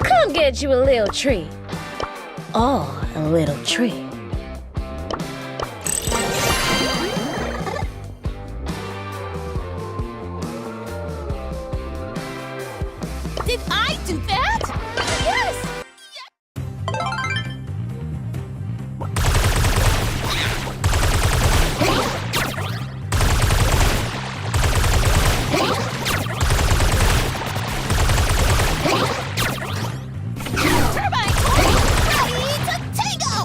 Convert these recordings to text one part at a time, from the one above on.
Come get you a little treat. Oh, a little treat. Did I do that? Yes! Turbine Toy, ready to tango!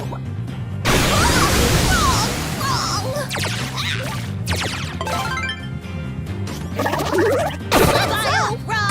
Wrong!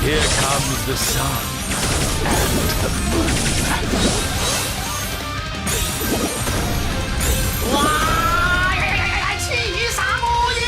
Here comes the sun and the moon. 哇！气宇洒木印。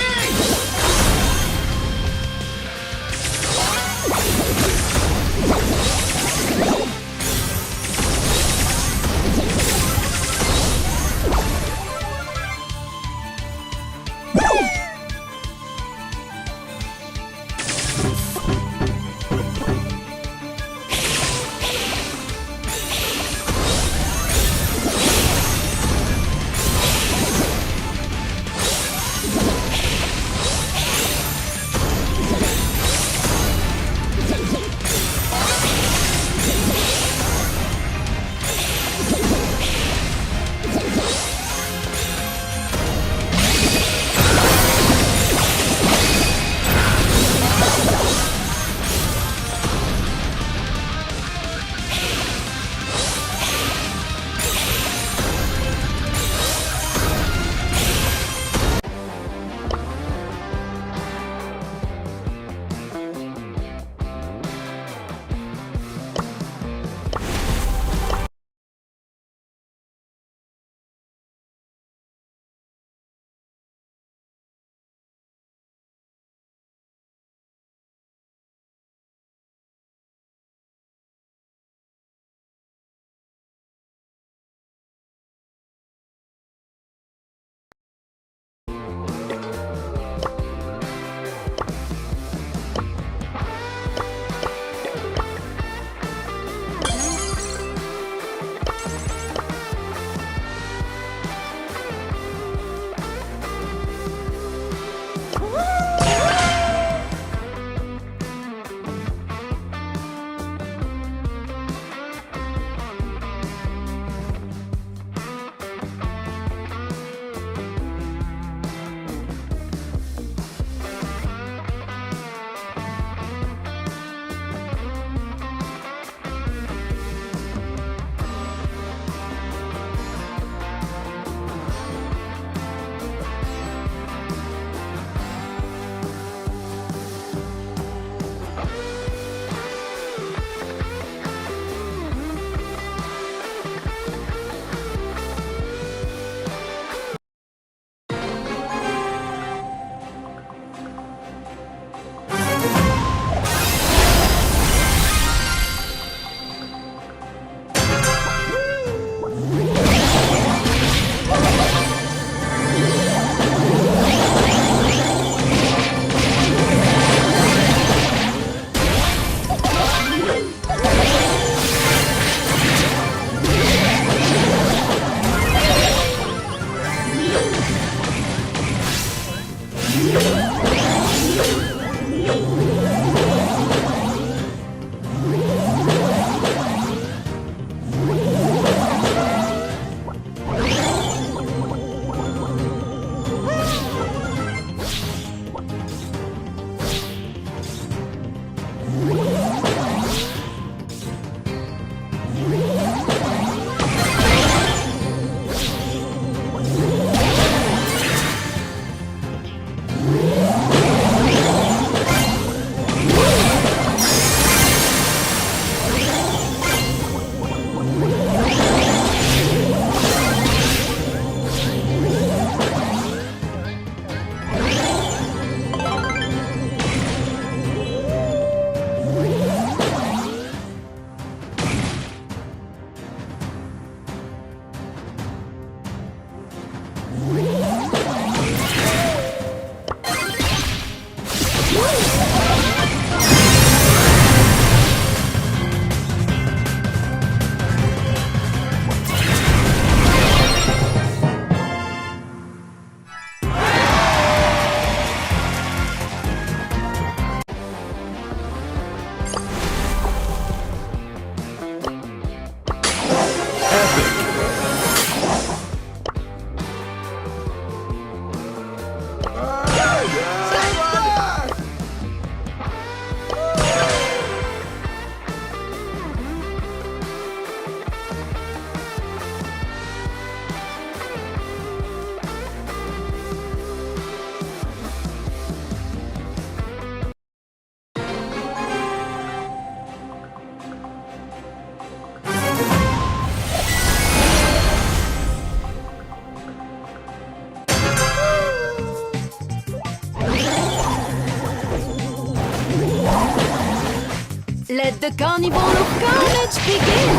Let the carnival of carnage begin!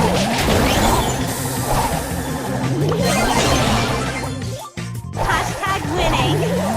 Hashtag winning!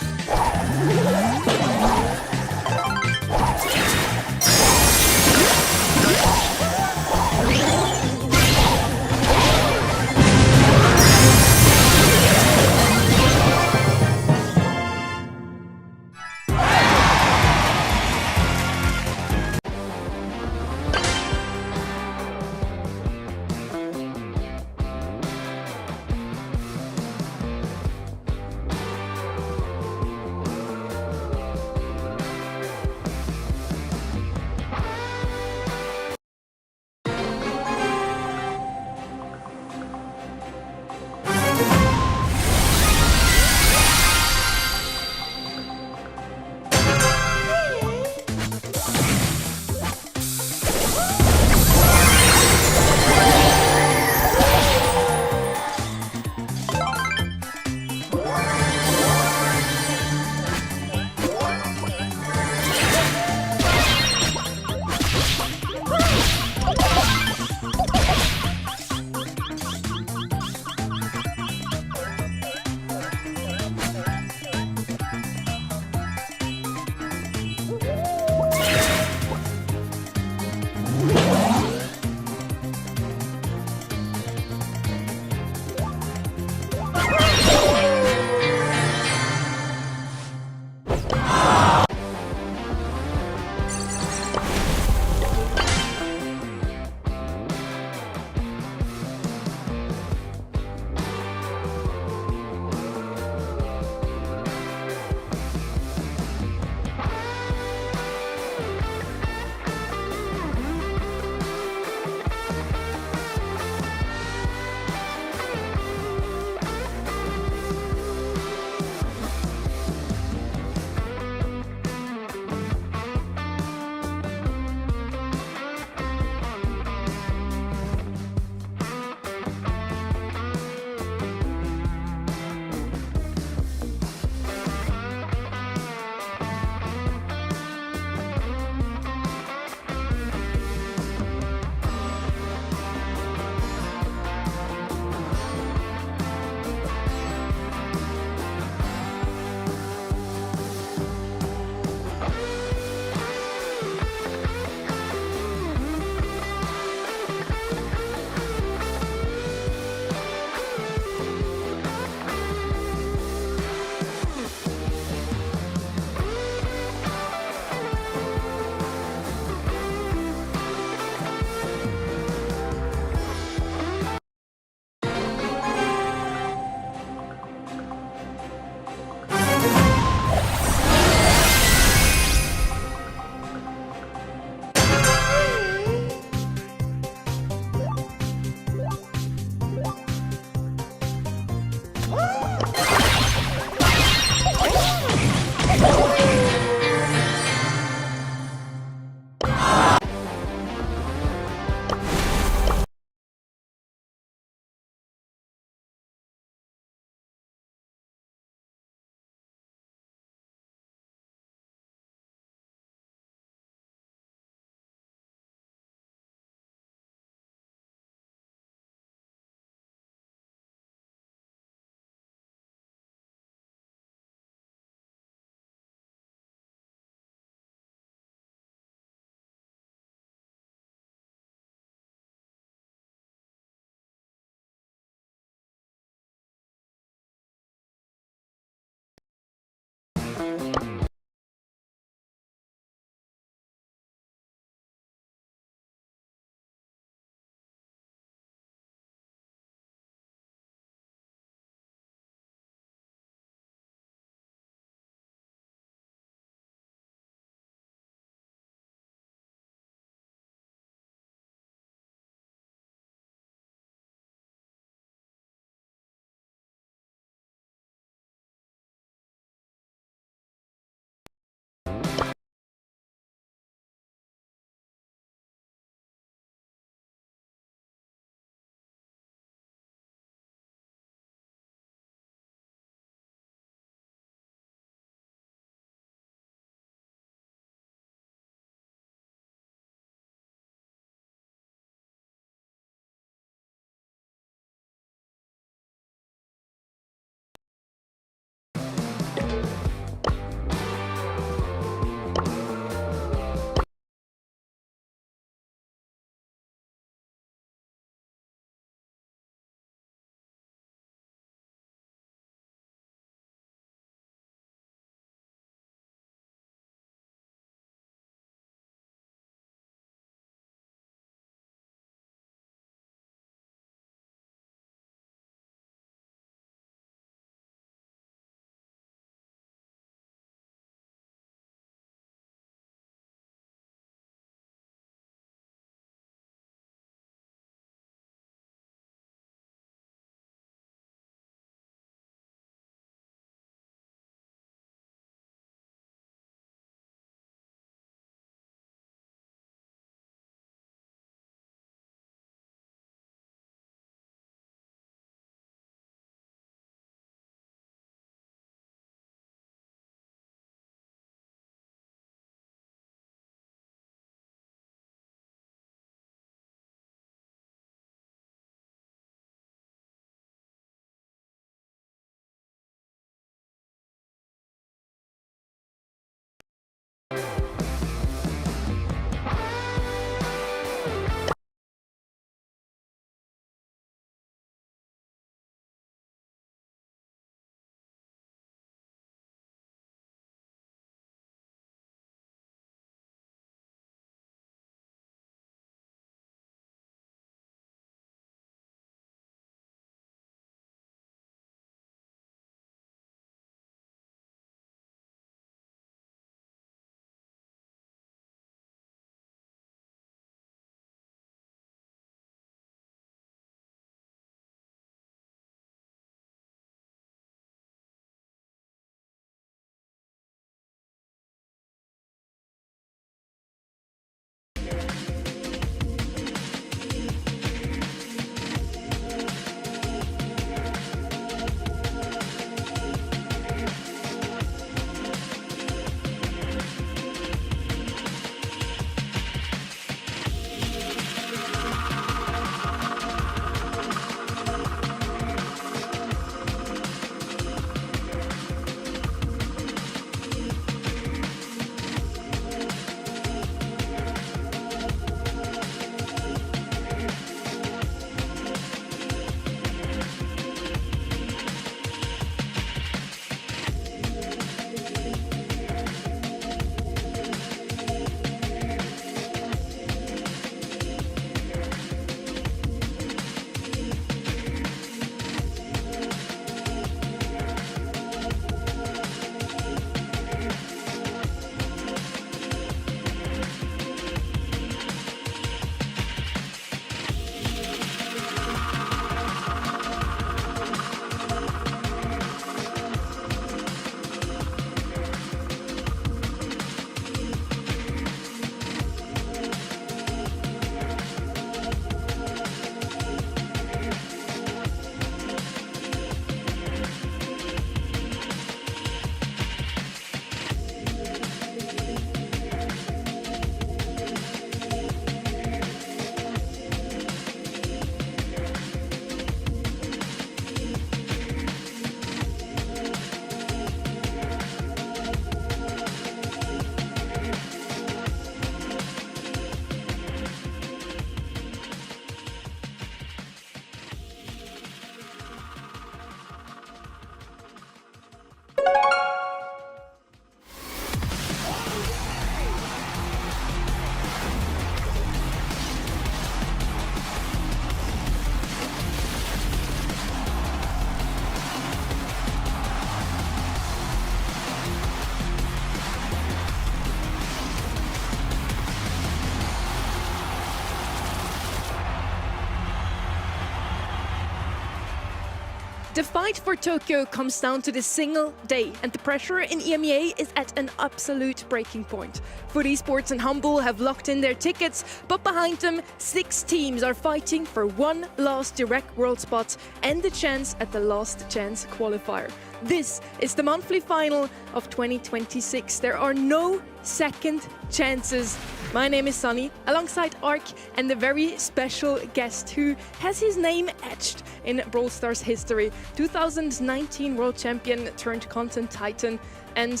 The fight for Tokyo comes down to this single day, and the pressure in EMEA is at an absolute breaking point. Foot Esports and Humble have locked in their tickets, but behind them, 6 teams are fighting for one last direct world spot and the chance at the last chance qualifier. This is the monthly final of 2026. There are no second chances. My name is Sunny, alongside Ark and the very special guest who has his name etched in Brawl Stars history. 2019 world champion turned content titan, and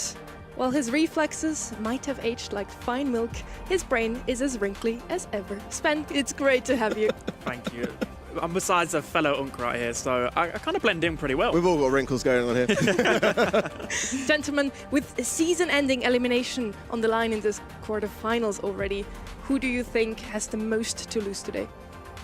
while his reflexes might have aged like fine milk, his brain is as wrinkly as ever. Sven, it's great to have you. Thank you. I'm besides a fellow Unk right here, so I kind of blend in pretty well. We've all got wrinkles going on here. Gentlemen, with a season-ending elimination on the line in this quarterfinals already, who do you think has the most to lose today?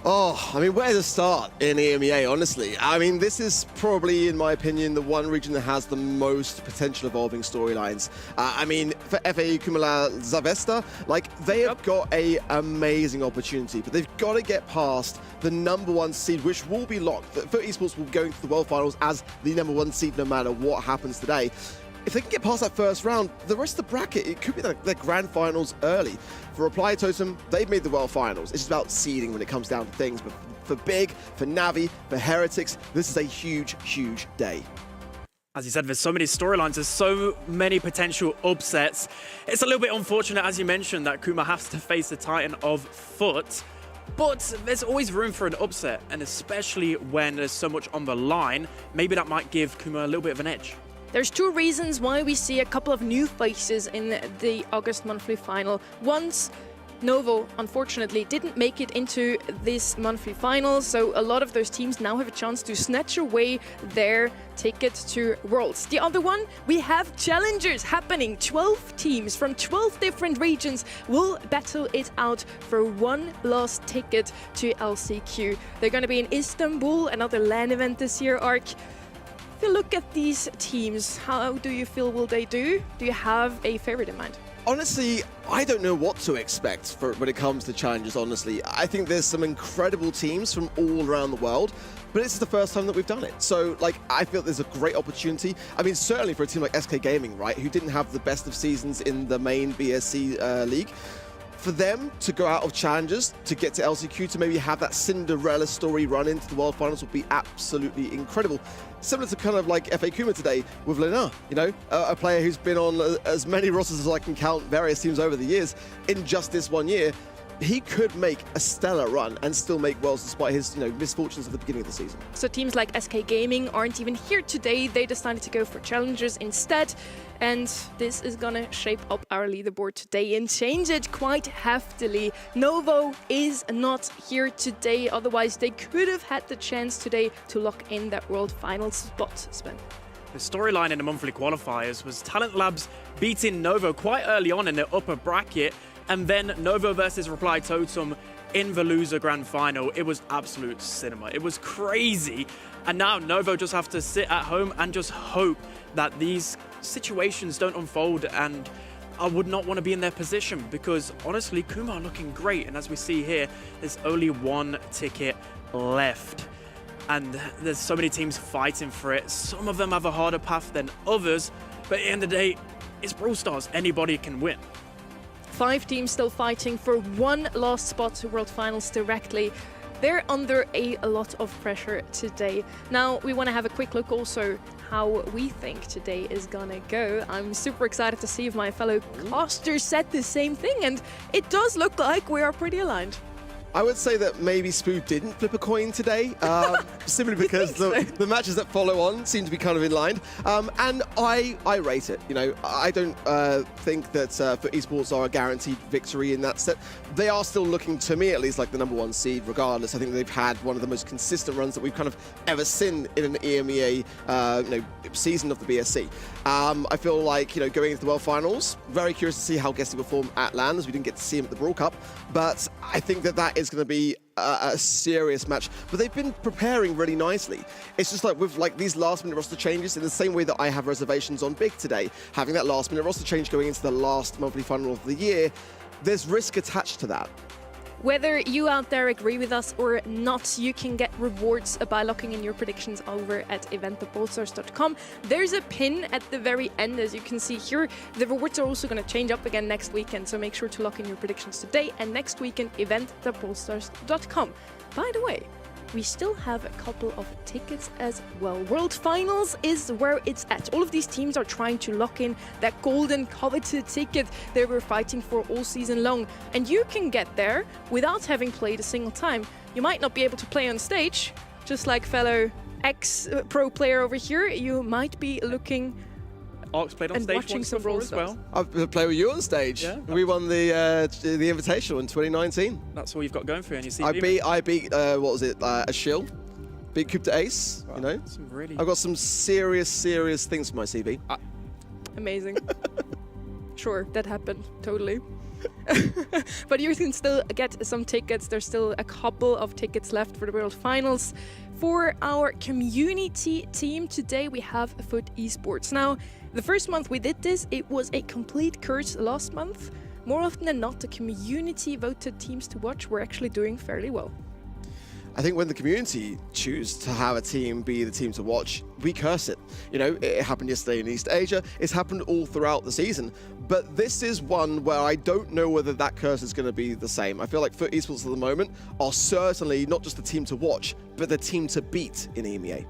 Oh, I mean, where to start in EMEA, honestly? I mean, this is probably, in my opinion, the one region that has the most potential evolving storylines. I mean, for FA Kumala Zavesta, like, they have got a amazing opportunity, but they've got to get past the #1 seed, which will be locked. Foot Esports will be going to the World Finals as the #1 seed no matter what happens today. If they can get past that first round, the rest of the bracket, it could be their grand finals early. For Reply Totem, they've made the World Finals. It's just about seeding when it comes down to things. But for Big, for Navi, for Heretics, this is a huge, huge day. As you said, there's so many storylines, there's so many potential upsets. It's a little bit unfortunate, as you mentioned, that Kuma has to face the Titan of Foot. But there's always room for an upset, and especially when there's so much on the line, maybe that might give Kuma a little bit of an edge. There's 2 reasons why we see a couple of new faces in the August monthly final. Once, Novo, unfortunately, didn't make it into this monthly final, so a lot of those teams now have a chance to snatch away their ticket to Worlds. The other one, we have challengers happening. 12 teams from 12 different regions will battle it out for one last ticket to LCQ. They're going to be in Istanbul, another LAN event this year, Ark. If you look at these teams, how do you feel will they do? Do you have a favorite in mind? Honestly, I don't know what to expect when it comes to challenges, honestly. I think there's some incredible teams from all around the world, but this is the first time that we've done it. So, like, I feel there's a great opportunity. I mean, certainly for a team like SK Gaming, right, who didn't have the best of seasons in the main BSC league. For them to go out of challenges, to get to LCQ, to maybe have that Cinderella story run into the World Finals would be absolutely incredible. Similar to kind of like FA Kuma today with Lena, you know, a player who's been on as many rosters as I can count, various teams over the years, in just this 1 year. He could make a stellar run and still make Worlds despite his, you know, misfortunes at the beginning of the season. So teams like SK Gaming aren't even here today. They decided to go for challengers instead. And this is gonna shape up our leaderboard today and change it quite heftily. Novo is not here today. Otherwise, they could have had the chance today to lock in that World Finals spot, Sven. The storyline in the monthly qualifiers was Talent Labs beating Novo quite early on in the upper bracket, and then Novo versus Reply Totem in the loser grand final. It was absolute cinema. It was crazy. And now Novo just have to sit at home and just hope that these situations don't unfold, and I would not want to be in their position because honestly, Kuma are looking great. And as we see here, there's only 1 ticket left. And there's so many teams fighting for it. Some of them have a harder path than others, but at the end of the day, it's Brawl Stars. Anybody can win. 5 teams still fighting for one last spot to World Finals directly. They're under a lot of pressure today. Now, we want to have a quick look also how we think today is gonna go. I'm super excited to see if my fellow casters said the same thing, and it does look like we are pretty aligned. I would say that maybe Spoo didn't flip a coin today, simply because the matches that follow on seem to be kind of in line. And I rate it. You know, I don't think that for esports are a guaranteed victory in that set. They are still looking, to me at least, like the #1 seed regardless. I think they've had one of the most consistent runs that we've kind of ever seen in an EMEA season of the BSC. I feel like, you know, going into the World Finals, very curious to see how Guesty perform at LAN, as we didn't get to see him at the Brawl Cup. But I think that is going to be a serious match. But they've been preparing really nicely. It's just like with like these last-minute roster changes, in the same way that I have reservations on Big today, having that last-minute roster change going into the last monthly final of the year, there's risk attached to that. Whether you out there agree with us or not, you can get rewards by locking in your predictions over at eventthepolstars.com. There's a pin at the very end, as you can see here. The rewards are also going to change up again next weekend, so make sure to lock in your predictions today and next weekend, eventthepolstars.com. By the way, we still have a couple of tickets as well. World Finals is where it's at. All of these teams are trying to lock in that golden coveted ticket they were fighting for all season long. And you can get there without having played a single time. You might not be able to play on stage, just like fellow ex-pro player over here. You might be looking Arx played on and stage watching once some before Brawl as well. I've played with you on stage. Yeah. We won the Invitational in 2019. That's all you've got going for you on your CV. I beat what was it? A shill. Beat Coupe de Ace. Wow, You know. some really... I've got some serious things for my CV. amazing. Sure, that happened, totally. But you can still get some tickets. There's still a couple of tickets left for the World Finals. For our community team today, we have Foot Esports. Now, the first month we did this, it was a complete curse last month. More often than not, the community voted teams to watch were actually doing fairly well. I think when the community choose to have a team be the team to watch, we curse it. You know, it happened yesterday in East Asia. It's happened all throughout the season. But this is one where I don't know whether that curse is going to be the same. I feel like Foot Esports at the moment are certainly not just the team to watch, but the team to beat in EMEA.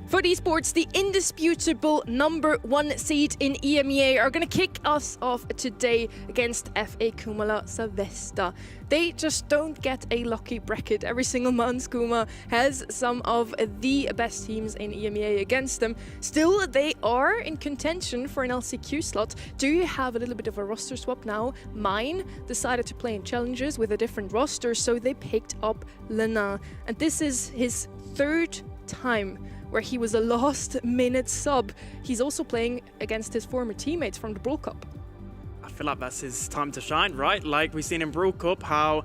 Foot Esports, the indisputable #1 seed in EMEA, are going to kick us off today against FA Kumala Savesta. They just don't get a lucky bracket every single month. Kuma has some of the best teams in EMEA against them. Still, they are in contention for an LCQ slot. Do you have a little bit of a roster swap now? Mine decided to play in challenges with a different roster, so they picked up Lena. And this is his third time where he was a last-minute sub. He's also playing against his former teammates from the Brawl Cup. I feel like that's his time to shine, right? Like we've seen in Brawl Cup, how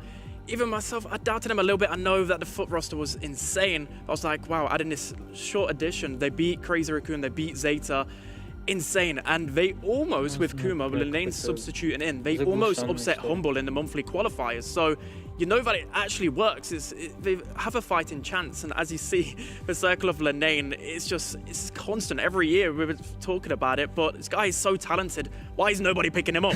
even myself, I doubted him a little bit. I know that the Foot roster was insane. I was like, wow, adding this short addition, they beat Crazy Raccoon, they beat Zeta. Insane. And they almost, with Kuma, Lane substituting in, they almost upset Humble in the monthly qualifiers. So you know that it actually works. They have a fighting chance. And as you see, the circle of Lenane, it's constant. Every year we were talking about it, but this guy is so talented. Why is nobody picking him up?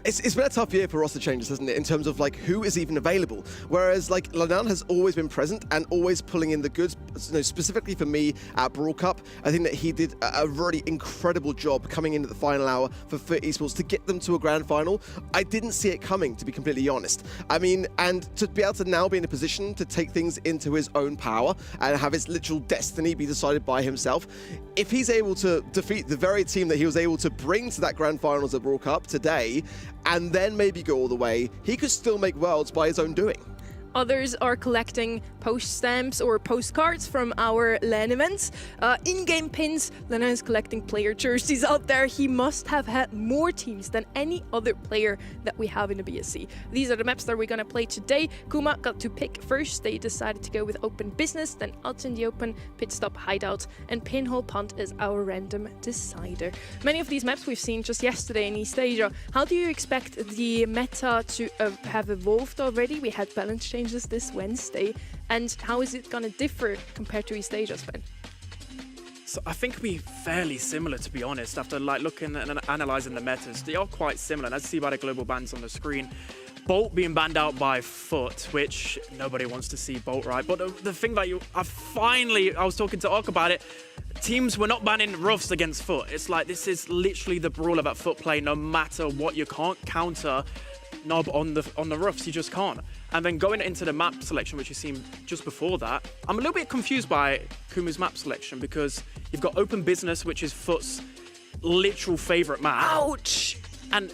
It's been a tough year for roster changes, hasn't it, in terms of like who is even available. Whereas like Lenane has always been present and always pulling in the goods. You know, specifically for me at Brawl Cup, I think that he did a really incredible job coming into the final hour for Foot Esports to get them to a grand final. I didn't see it coming, to be completely honest. I mean, and to be able to now be in a position to take things into his own power and have his literal destiny be decided by himself, if he's able to defeat the very team that he was able to bring to that grand finals at Brawl Cup today, and then maybe go all the way, he could still make worlds by his own doing. Others are collecting post stamps or postcards from our LAN events. In-game pins. Lena is collecting player jerseys out there. He must have had more teams than any other player that we have in the BSC. These are the maps that we're going to play today. Kuma got to pick first. They decided to go with Open Business, then Out in the Open, Pit Stop Hideout, and Pinhole Punt is our random decider. Many of these maps we've seen just yesterday in East Asia. How do you expect the meta to have evolved already? We had balance changes this Wednesday, and how is it going to differ compared to East Asia, Sven? So I think we're fairly similar, to be honest. After like looking and analysing the metas, they are quite similar. And as you see by the global bans on the screen, Bolt being banned out by Foot, which nobody wants to see Bolt, right? But the thing that I was talking to Ark about it, teams were not banning roughs against Foot. It's like, this is literally the brawler that Foot play, no matter what. You can't counter Nob on the roughs, you just can't. And then going into the map selection, which you seen just before that, I'm a little bit confused by Kuma's map selection, because you've got Open Business, which is Foot's literal favorite map. Ouch! And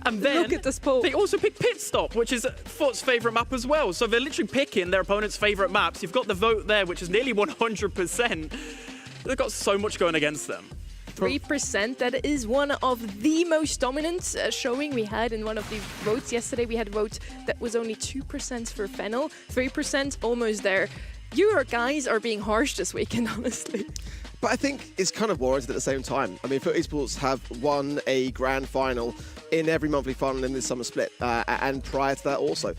and then look at this poll. They also pick Pit Stop, which is Foot's favorite map as well. So they're literally picking their opponent's favorite maps. You've got the vote there, which is nearly 100%. They've got so much going against them. 3%. That is one of the most dominant showing we had in one of the votes. Yesterday we had a vote that was only 2% for Fennel, 3% almost there. You guys are being harsh this weekend, honestly. But I think it's kind of warranted at the same time. I mean, Foot Esports have won a grand final in every monthly final in this summer split, and prior to that also.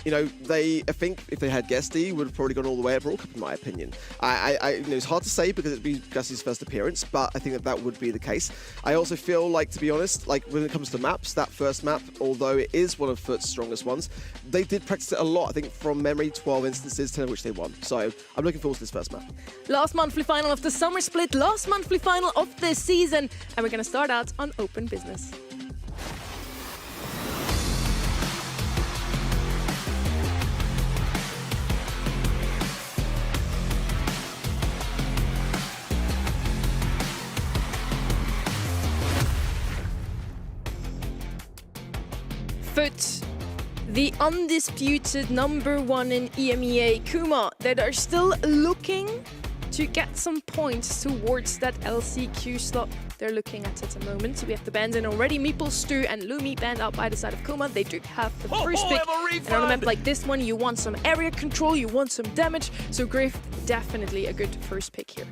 You know, I think if they had Guesty, would have probably gone all the way at Brawl Cup, in my opinion. You know, it's hard to say because it'd be Guesty's first appearance, but I think that would be the case. I also feel like, to be honest, like when it comes to maps, that first map, although it is one of FUT's strongest ones, they did practice it a lot. I think from memory, 12 instances, 10 of which they won. So I'm looking forward to this first map. Last monthly final of the summer split, last monthly final of this season, and we're going to start out on open business. FUT, the undisputed #1 in EMEA, Kuma, that are still looking to get some points towards that LCQ slot they're looking at the moment. So we have the bands in already, Meeple, Stu and Lumi band out by the side of Kuma. They do have the first pick. And on a map like this one, you want some area control, you want some damage. So Griff, definitely a good first pick here.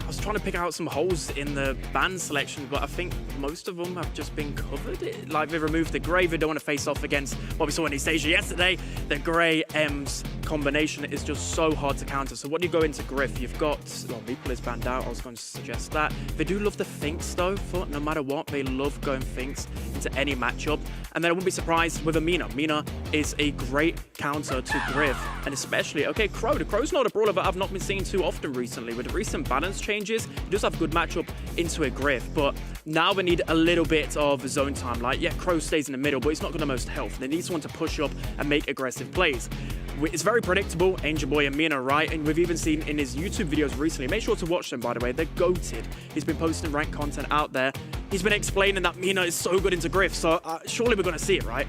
I was trying to pick out some holes in the band selection, but I think most of them have just been covered. Like, they removed the Grey. They don't want to face off against what we saw in East Asia yesterday. The Grey Ems combination is just so hard to counter. So what do you go into Griff? You've got, well, Meeple is banned out. I was going to suggest that. They do love the Finks, though, FUT. No matter what, they love going Finks into any matchup. And then I wouldn't be surprised with a Mina. Mina is a great counter to Griff, and especially, okay, Crow. The Crow's not a brawler that I've not been seeing too often recently. With the recent balance changes, he does have good matchup into a Griff, but now they need a little bit of zone time. Like, yeah, Crow stays in the middle, but he's not got the most health. They need someone to push up and make aggressive plays. It's very predictable, Angel Boy and Mina, right? And we've even seen in his YouTube videos recently, make sure to watch them, by the way, they're goated. He's been posting ranked content out there. He's been explaining that Mina is so good into Griff, so surely we're going to see it, right?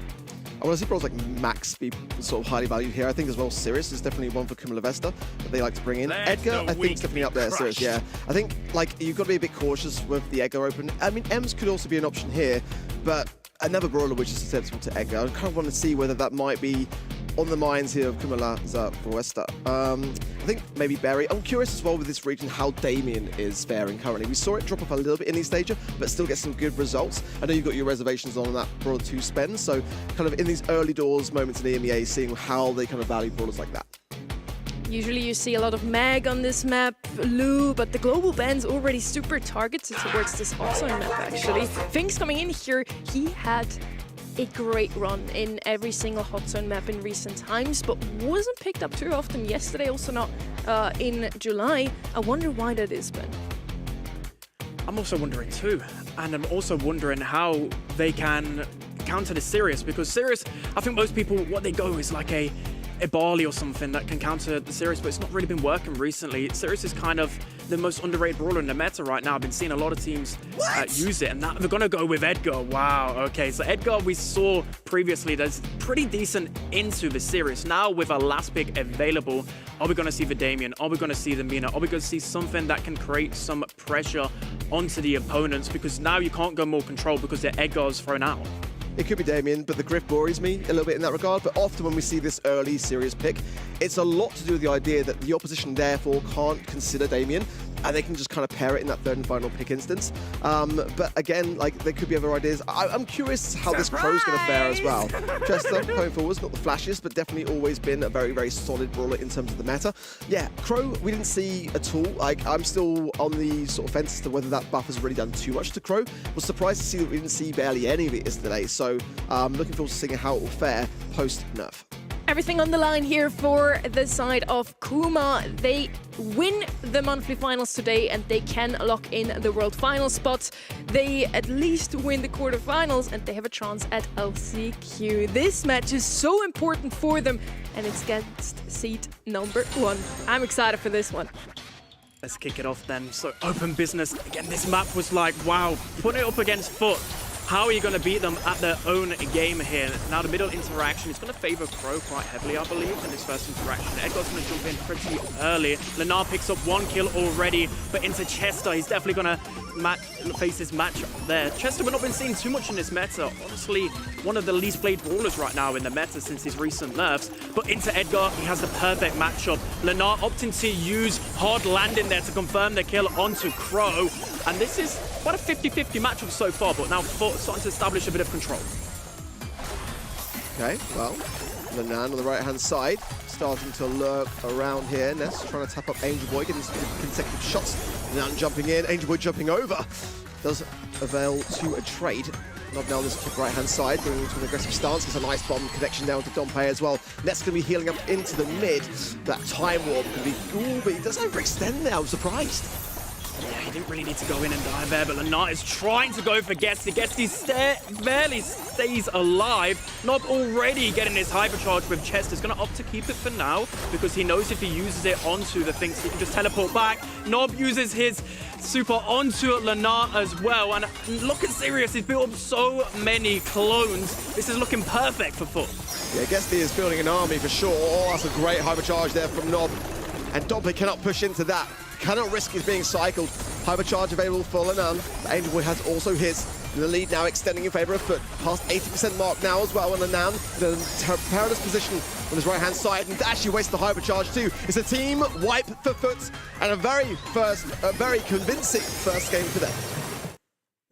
I want to see brawls like Max be sort of highly valued here. I think as well Sirius is definitely one for Kuma Lavesta that they like to bring in. Edgar, I think, is definitely up there. Sirius, yeah. I think like you've got to be a bit cautious with the Edgar open. I mean, Ems could also be an option here, but another brawler which is susceptible to Edgar. I kind of want to see whether that might be on the minds here of Kuma Lavesta. I think maybe Barry. I'm curious as well with this region how Damien is faring currently. We saw it drop off a little bit in East Asia, but still get some good results. I know you've got your reservations on that Brawler 2 spend, so kind of in these early doors moments in EMEA, seeing how they kind of value brawlers like that. Usually you see a lot of Mag on this map, Lou, but the global band's already super targeted towards this hot zone map, actually. Finks coming in here, he had a great run in every single hot zone map in recent times, but wasn't picked up too often yesterday, also not in July. I wonder why that is, Ben. I'm also wondering too, and I'm also wondering how they can counter the Sirius, because Sirius, I think most people, what they go is like a Barley or something that can counter the Sirius, but it's not really been working recently. Sirius is kind of the most underrated brawler in the meta right now. I've been seeing a lot of teams use it, and now they're going to go with Edgar. Wow, okay, so Edgar we saw previously that's pretty decent into the Sirius. Now with a last pick available, are we going to see the Damien? Are we going to see the Mina? Are we going to see something that can create some pressure onto the opponents? Because now you can't go more control because the Edgar's thrown out. It could be Damien, but the Griff worries me a little bit in that regard. But often when we see this early serious pick, it's a lot to do with the idea that the opposition therefore can't consider Damien, and they can just kind of pair it in that third and final pick instance. But again, like there could be other ideas. I'm curious how this Crow's going to fare as well. Chester, going forwards, not the flashiest, but definitely always been a very, very solid brawler in terms of the meta. Yeah, Crow, we didn't see at all. Like, I'm still on the sort of fence as to whether that buff has really done too much to Crow. Was surprised to see that we didn't see barely any of it yesterday. So looking forward to seeing how it will fare post-nerf. Everything on the line here for the side of Kuma. They win the monthly finals today and they can lock in the world final spot. They at least win the quarterfinals and they have a chance at LCQ. This match is so important for them and it's against seed #1. I'm excited for this one. Let's kick it off then. So open business. Again, this map was like, wow, putting it up against FUT. How are you going to beat them at their own game here? Now the middle interaction is going to favor Crow quite heavily, I believe, in his first interaction. Edgar's going to jump in pretty early. Lenar picks up 1 kill already, but into Chester, he's definitely going to face his match there. Chester, we've not been seeing too much in this meta. Honestly, one of the least played brawlers right now in the meta since his recent nerfs. But into Edgar, he has the perfect matchup. Lenar opting to use hard landing there to confirm the kill onto Crow. And this is quite a 50-50 matchup so far, but now Foot starting to establish a bit of control. Okay, well, Lenan on the right-hand side, starting to lurk around here. Ness trying to tap up Angel Boy, getting some consecutive shots. Lenan jumping in, Angel Boy jumping over. Does avail to a trade. Not now on this top right-hand side, going into an aggressive stance. Gets a nice bomb connection down to Dompe as well. Ness going to be healing up into the mid. That time warp can be... Ooh, but he does overextend there. I'm surprised. Yeah, he didn't really need to go in and die there, but Lenar is trying to go for Guesty. Guesty barely stays alive. Nob already getting his hypercharge with Chester's going to opt to keep it for now because he knows if he uses it onto the things, he can just teleport back. Nob uses his super onto Lenar as well. And look at Sirius, he's built up so many clones. This is looking perfect for Foot. Yeah, Guesty is building an army for sure. Oh, that's a great hypercharge there from Nob. And Dompe cannot push into that. Cannot risk his being cycled. Hypercharge available for Lenan. Angel Boy has also his. The lead now extending in favor of Foot. Past 80% mark now as well. And Lenan in a perilous position on his right-hand side. And actually wastes the hypercharge too. It's a team wipe for Foot. And a very convincing first game for them.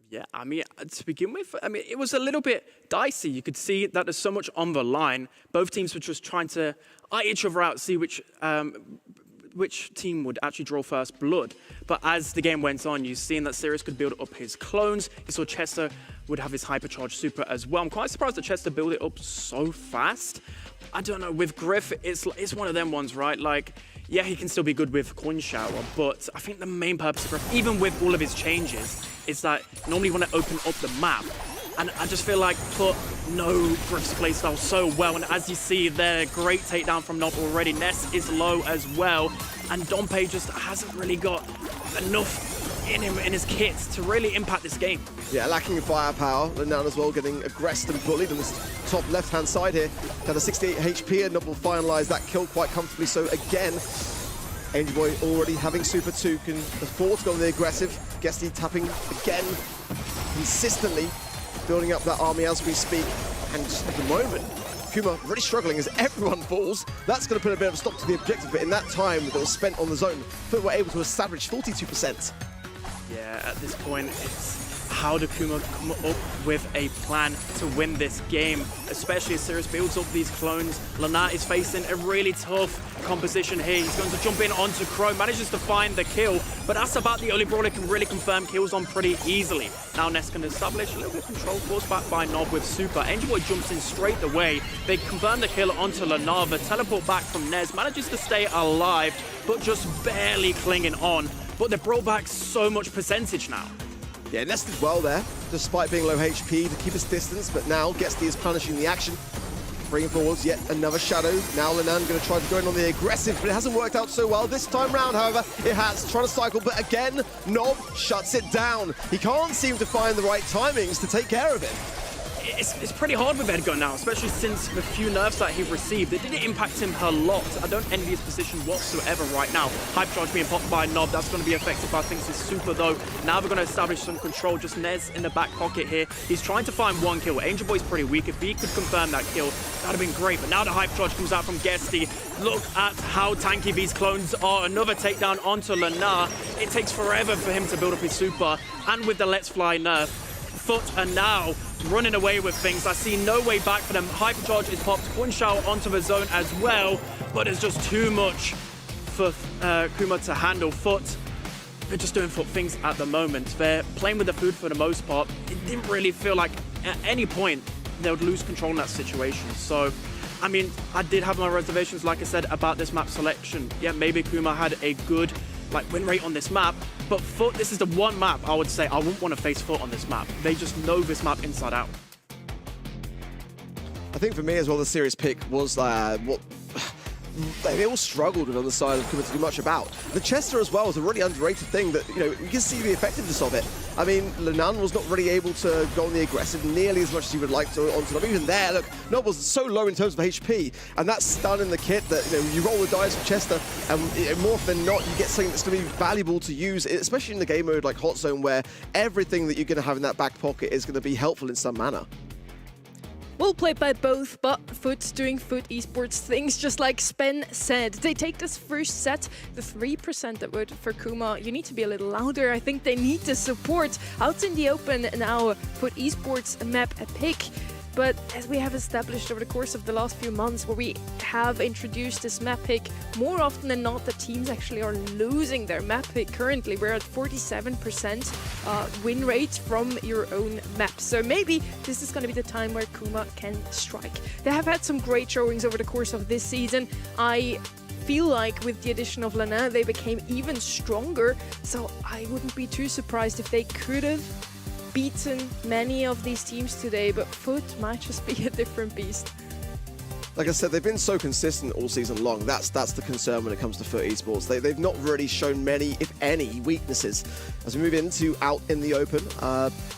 Yeah, I mean, to begin with, I mean, it was a little bit dicey. You could see that there's so much on the line. Both teams were just trying to eye each other out, see which team would actually draw first blood. But as the game went on, you've seen that Sirius could build up his clones. You saw Chester would have his hypercharge super as well. I'm quite surprised that Chester built it up so fast. I don't know, with Griff, it's one of them ones, right? Like, yeah, he can still be good with Coin Shower, but I think the main purpose of Griff, even with all of his changes, is that normally you want to open up the map. And I just feel like Foot know Griff's playstyle so well. And as you see there, great takedown from Nob already. Ness is low as well. And Dompe just hasn't really got enough in him, in his kit, to really impact this game. Yeah, lacking firepower. Lenan as well getting aggressed and bullied on this top left-hand side here. Down to 68 HP, and Nob will finalize that kill quite comfortably. So again, Angel Boy already having Super 2 can afford to go on the aggressive. Guesty tapping again consistently, building up that army as we speak. And just at the moment, Kuma really struggling as everyone falls. That's going to put a bit of a stop to the objective, but in that time that was spent on the zone, Foot were able to establish 42%. Yeah, at this point, it's how do Kuma come up with a plan to win this game, especially as Sirius builds up these clones. Lenar is facing a really tough composition here. He's going to jump in onto Crow, manages to find the kill, but that's about the only brawler can really confirm kills on pretty easily. Now Ness can establish a little bit of control, forced back by Nob with Super. Angel Boy jumps in straight away. They confirm the kill onto Lenar. The teleport back from Nez manages to stay alive, but just barely clinging on. But they brought back so much percentage now. Yeah, Ness did well there, despite being low HP to keep his distance, but now Guesty is punishing the action. Bringing forwards yet another shadow. Now Lenan going to try to go in on the aggressive, but it hasn't worked out so well this time round, however. It has, trying to cycle, but again, Nob shuts it down. He can't seem to find the right timings to take care of it. It's pretty hard with Edgar now, especially since the few nerfs that he received. It didn't impact him a lot. I don't envy his position whatsoever right now. Hypercharge being popped by Nob, that's going to be affected by things his super though. Now we're going to establish some control. Just Nez in the back pocket here. He's trying to find one kill. Angel Boy's pretty weak. If he could confirm that kill, that'd have been great. But now the hypercharge comes out from Guesty. Look at how tanky these clones are. Another takedown onto Lenar. It takes forever for him to build up his super. And with the Let's Fly nerf, Foot are now running away with things. I see no way back for them. Hypercharge is popped. One shower onto the zone as well, but it's just too much for Kuma to handle. Foot, they're just doing Foot things at the moment. They're playing with the food for the most part. It didn't really feel like at any point they would lose control in that situation. So, I mean, I did have my reservations, like I said, about this map selection. Yeah, maybe Kuma had a good win rate on this map, but Foot, this is the one map I would say I wouldn't want to face Foot on this map. They just know this map inside out. I think for me as well, the serious pick was what they all struggled with on the side of Kuma to do much about. The Chester as well is a really underrated thing that, you know, you can see the effectiveness of it. I mean, Lenan was not really able to go on the aggressive nearly as much as he would like to onto Nob. Even there, look, Nob was so low in terms of HP, and that's stun in the kit that, you know, you roll the dice for Chester, and more often than not, you get something that's going to be valuable to use, especially in the game mode like Hot Zone, where everything that you're going to have in that back pocket is going to be helpful in some manner. Well played by both, but Foot's doing Foot esports things just like Spen said. They take this first set, the 3% that voted for Kuma. You need to be a little louder. I think they need the support. Out in the open now, Foot esports map a pick. But as we have established over the course of the last few months, where we have introduced this map pick, more often than not, the teams actually are losing their map pick. Currently, we're at 47% win rate from your own map. So maybe this is going to be the time where Kuma can strike. They have had some great showings over the course of this season. I feel like with the addition of Lana, they became even stronger. So I wouldn't be too surprised if they could have beaten many of these teams today, but Foot might just be a different beast. Like I said, they've been so consistent all season long. That's the concern when it comes to Foot esports. They've not really shown many, if any, weaknesses. As we move into out in the open,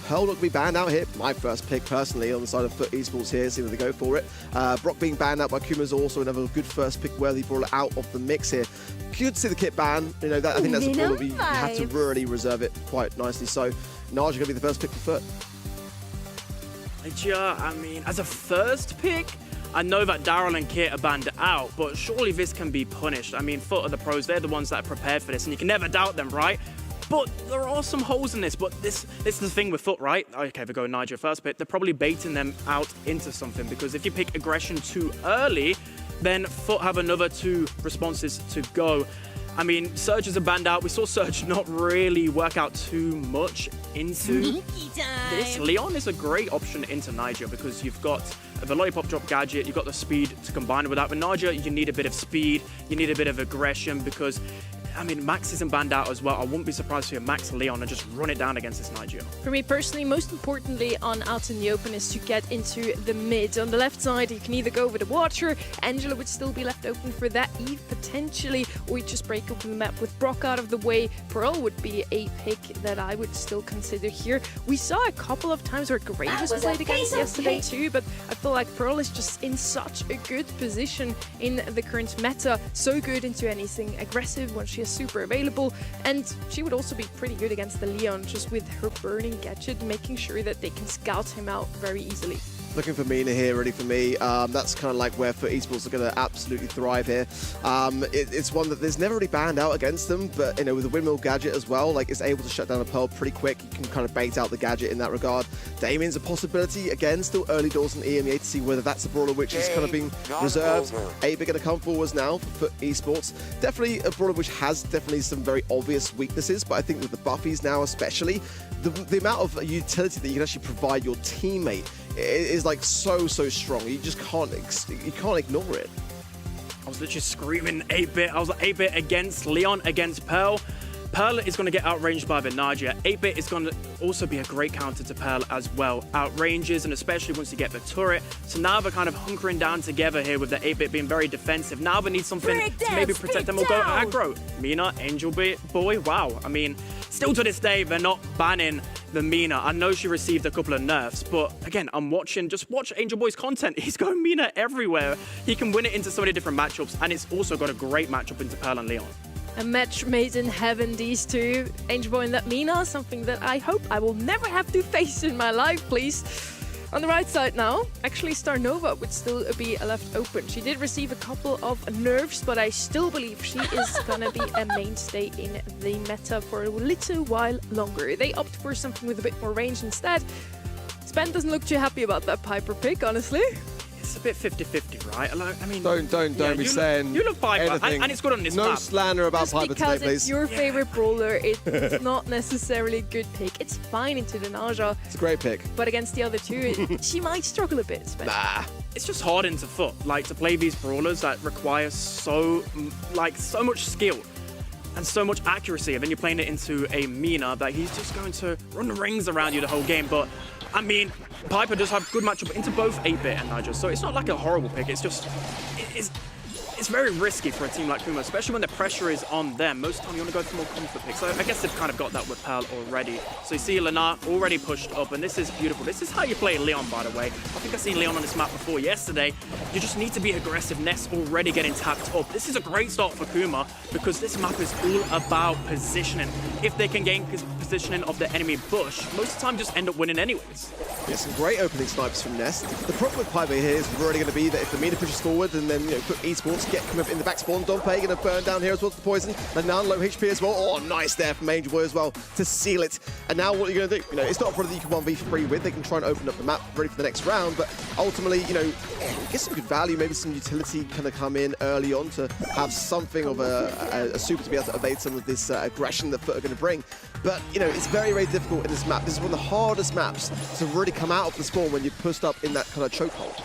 Pearl not be banned out here. My first pick personally on the side of Foot esports here, see where they go for it. Brock being banned out by Kuma is also another good first pick worthy brawler out of the mix here. Good to see the kit ban. You know, I think that's a brawler you have to really reserve it quite nicely. So Naja going to be the first pick for Foot. Naja, I mean, as a first pick, I know that Daryl and Kit are banned out, but surely this can be punished. I mean, Foot are the pros, they're the ones that are prepared for this, and you can never doubt them, right? But there are some holes in this, but this is the thing with Foot, right? Okay, if we go Naja first pick, they're probably baiting them out into something, because if you pick aggression too early, then Foot have another 2 responses to go. I mean, Surge is a banned out. We saw Surge not really work out too much into this. Leon is a great option into Naja because you've got the lollipop drop gadget, you've got the speed to combine it with that. With Naja, you need a bit of speed, you need a bit of aggression because, I mean, Max isn't banned out as well. I wouldn't be surprised to see a Max Leon and just run it down against this Naja. For me personally, most importantly on Out in the Open is to get into the mid. On the left side, you can either go with the Watcher, Angela would still be left open for that Eve potentially, or you just break open the map with Brock out of the way. Pearl would be a pick that I would still consider here. We saw a couple of times where Grey was played against yesterday too, but I feel like Pearl is just in such a good position in the current meta. So good into anything aggressive when she is super available, and she would also be pretty good against the Leon just with her burning gadget, making sure that they can scout him out very easily. Looking for Mina here, really for me. That's kind of like where Foot esports are going to absolutely thrive here. It's one that there's never really banned out against them, but you know, with the windmill gadget as well, like it's able to shut down a Pearl pretty quick. You can kind of bait out the gadget in that regard. Damien's a possibility. Again, still early doors in EMEA to see whether that's a brawler which is kind of being reserved. 8-bit going to come forwards now for Foot esports. Definitely a brawler which has definitely some very obvious weaknesses, but I think with the buffies now especially, the amount of utility that you can actually provide your teammate is like so strong. You just can't ignore it. I was literally screaming 8-bit. I was like 8-bit against Leon, against Pearl. Pearl is going to get outranged by the Naja. 8-bit is going to also be a great counter to Pearl as well. Outranges, and especially once you get the turret. So now they're kind of hunkering down together here with the 8-bit being very defensive. Now they need something to maybe protect them or go aggro. Mina, Angel Boy, wow. I mean, still to this day, they're not banning the Mina. I know she received a couple of nerfs, but again, just watch Angel Boy's content. He's going Mina everywhere. He can win it into so many different matchups, and it's also got a great matchup into Pearl and Leon. A match made in heaven, these two. Angel Boy and that Mina, something that I hope I will never have to face in my life, please. On the right side now, actually Starnova would still be left open. She did receive a couple of nerfs, but I still believe she is gonna be a mainstay in the meta for a little while longer. They opt for something with a bit more range instead. Spen doesn't look too happy about that Piper pick, honestly. It's a bit 50-50, right? I mean, Don't be saying you look Piper, anything. and it's good on this map. No slander about Just Piper today, because please. it's your favorite brawler, it's not necessarily a good pick. It's fine into the Naja, It's a great pick. but against the other two, she might struggle a bit. Spen. It's just hard into Foot, like to play these brawlers that require so much skill and so much accuracy, and then you're playing it into a Mina that he's just going to run rings around you the whole game. But I mean, Piper does have good matchup into both 8-bit and Naja, so it's not like a horrible pick. It's just, it's it's very risky for a team like Kuma, especially when the pressure is on them. Most of the time you want to go for more comfort picks. So I guess they've kind of got that with Pearl already. So you see Lena already pushed up, and this is beautiful. This is how you play Leon, by the way. I think I've seen Leon on this map before yesterday. You just need to be aggressive. Ness already getting tapped up. This is a great start for Kuma because this map is all about positioning. If they can gain positioning of the enemy bush, most of the time just end up winning anyways. Yeah, some great opening snipes from Nest. The problem with Piper here is really going to be that if the meter pushes forward and then, put esports, get Kuma in the back spawn, Dompe going to burn down here as well to the poison. Lenan low HP as well. Oh, nice there from Angel Boy as well to seal it. And now what are you going to do? It's not a brother that you can 1v3 with. They can try and open up the map ready for the next round, but ultimately, get some good value, maybe some utility kind of come in early on to have something of a super to be able to evade some of this aggression that Foot are going to bring. But, it's very, very difficult in this map. This is one of the hardest maps to really come out of the spawn when you're pushed up in that kind of chokehold.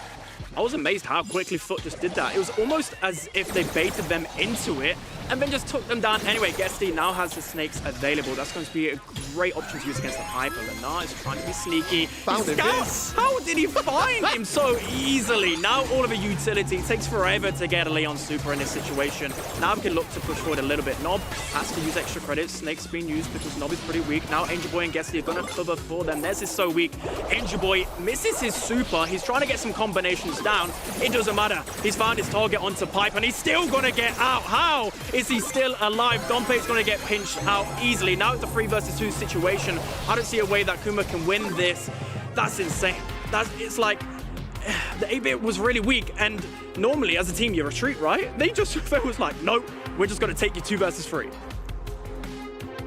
I was amazed how quickly Foot just did that. It was almost as if they baited them into it and then just took them down. Anyway, Guesty now has the snakes available. That's going to be a great option to use against the Piper. Lenar is trying to be sneaky. Found him. How did he find him so easily? Now all of a utility. It takes forever to get a Leon super in this situation. Now we can look to push forward a little bit. Nob has to use extra credits. Snake's being used because Nob is pretty weak. Now Angel Boy and Guesty are going to cover for them. Ness is so weak. Angel Boy misses his super. He's trying to get some combinations down. It doesn't matter. He's found his target onto Pipe and he's still going to get out. How is he still alive? Dompe's going to get pinched out easily. Now it's a 3 versus 2 situation. I don't see a way that Kuma can win this. That's insane. It's like the 8-bit was really weak, and normally as a team you retreat, right? They was like, no, we're just going to take you 2 versus 3.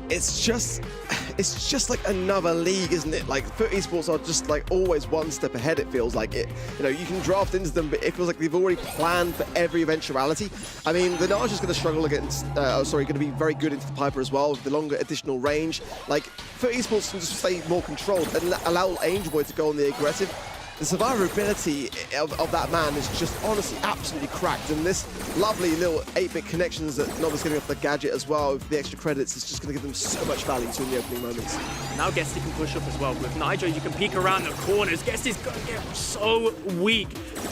It's just like another league, isn't it? Like, Foot Esports are just like always one step ahead, it feels like it. You can draft into them, but it feels like they've already planned for every eventuality. I mean, the Naj is going to struggle against, going to be very good into the Piper as well, with the longer additional range. Like, Foot Esports can just stay more controlled and allow Angel Boy to go on the aggressive. The survivability of that man is just honestly absolutely cracked, and this lovely little 8-bit connections that Nob is getting off the gadget as well with the extra credits is just going to give them so much value to in the opening moments. Now Guesty can push up as well. With Nigel, you can peek around the corners. Guesty's going to get so weak.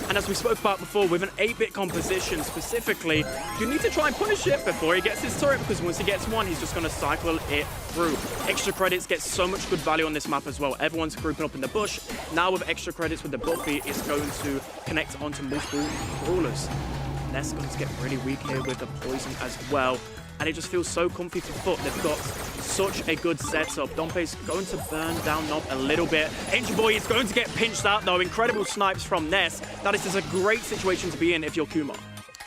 And as we spoke about before, with an 8-bit composition specifically, you need to try and punish it before he gets his turret, because once he gets one, he's just going to cycle it through. Extra credits get so much good value on this map as well. Everyone's grouping up in the bush. Now with extra credits with the Buffy, it's going to connect onto multiple brawlers. Ness going to get really weak here with the poison as well. And it just feels so comfy for Foot. They've got such a good setup. Dompe's going to burn down Nob a little bit. Angel Boy is going to get pinched out though. Incredible snipes from Ness. That is just a great situation to be in if you're Kuma.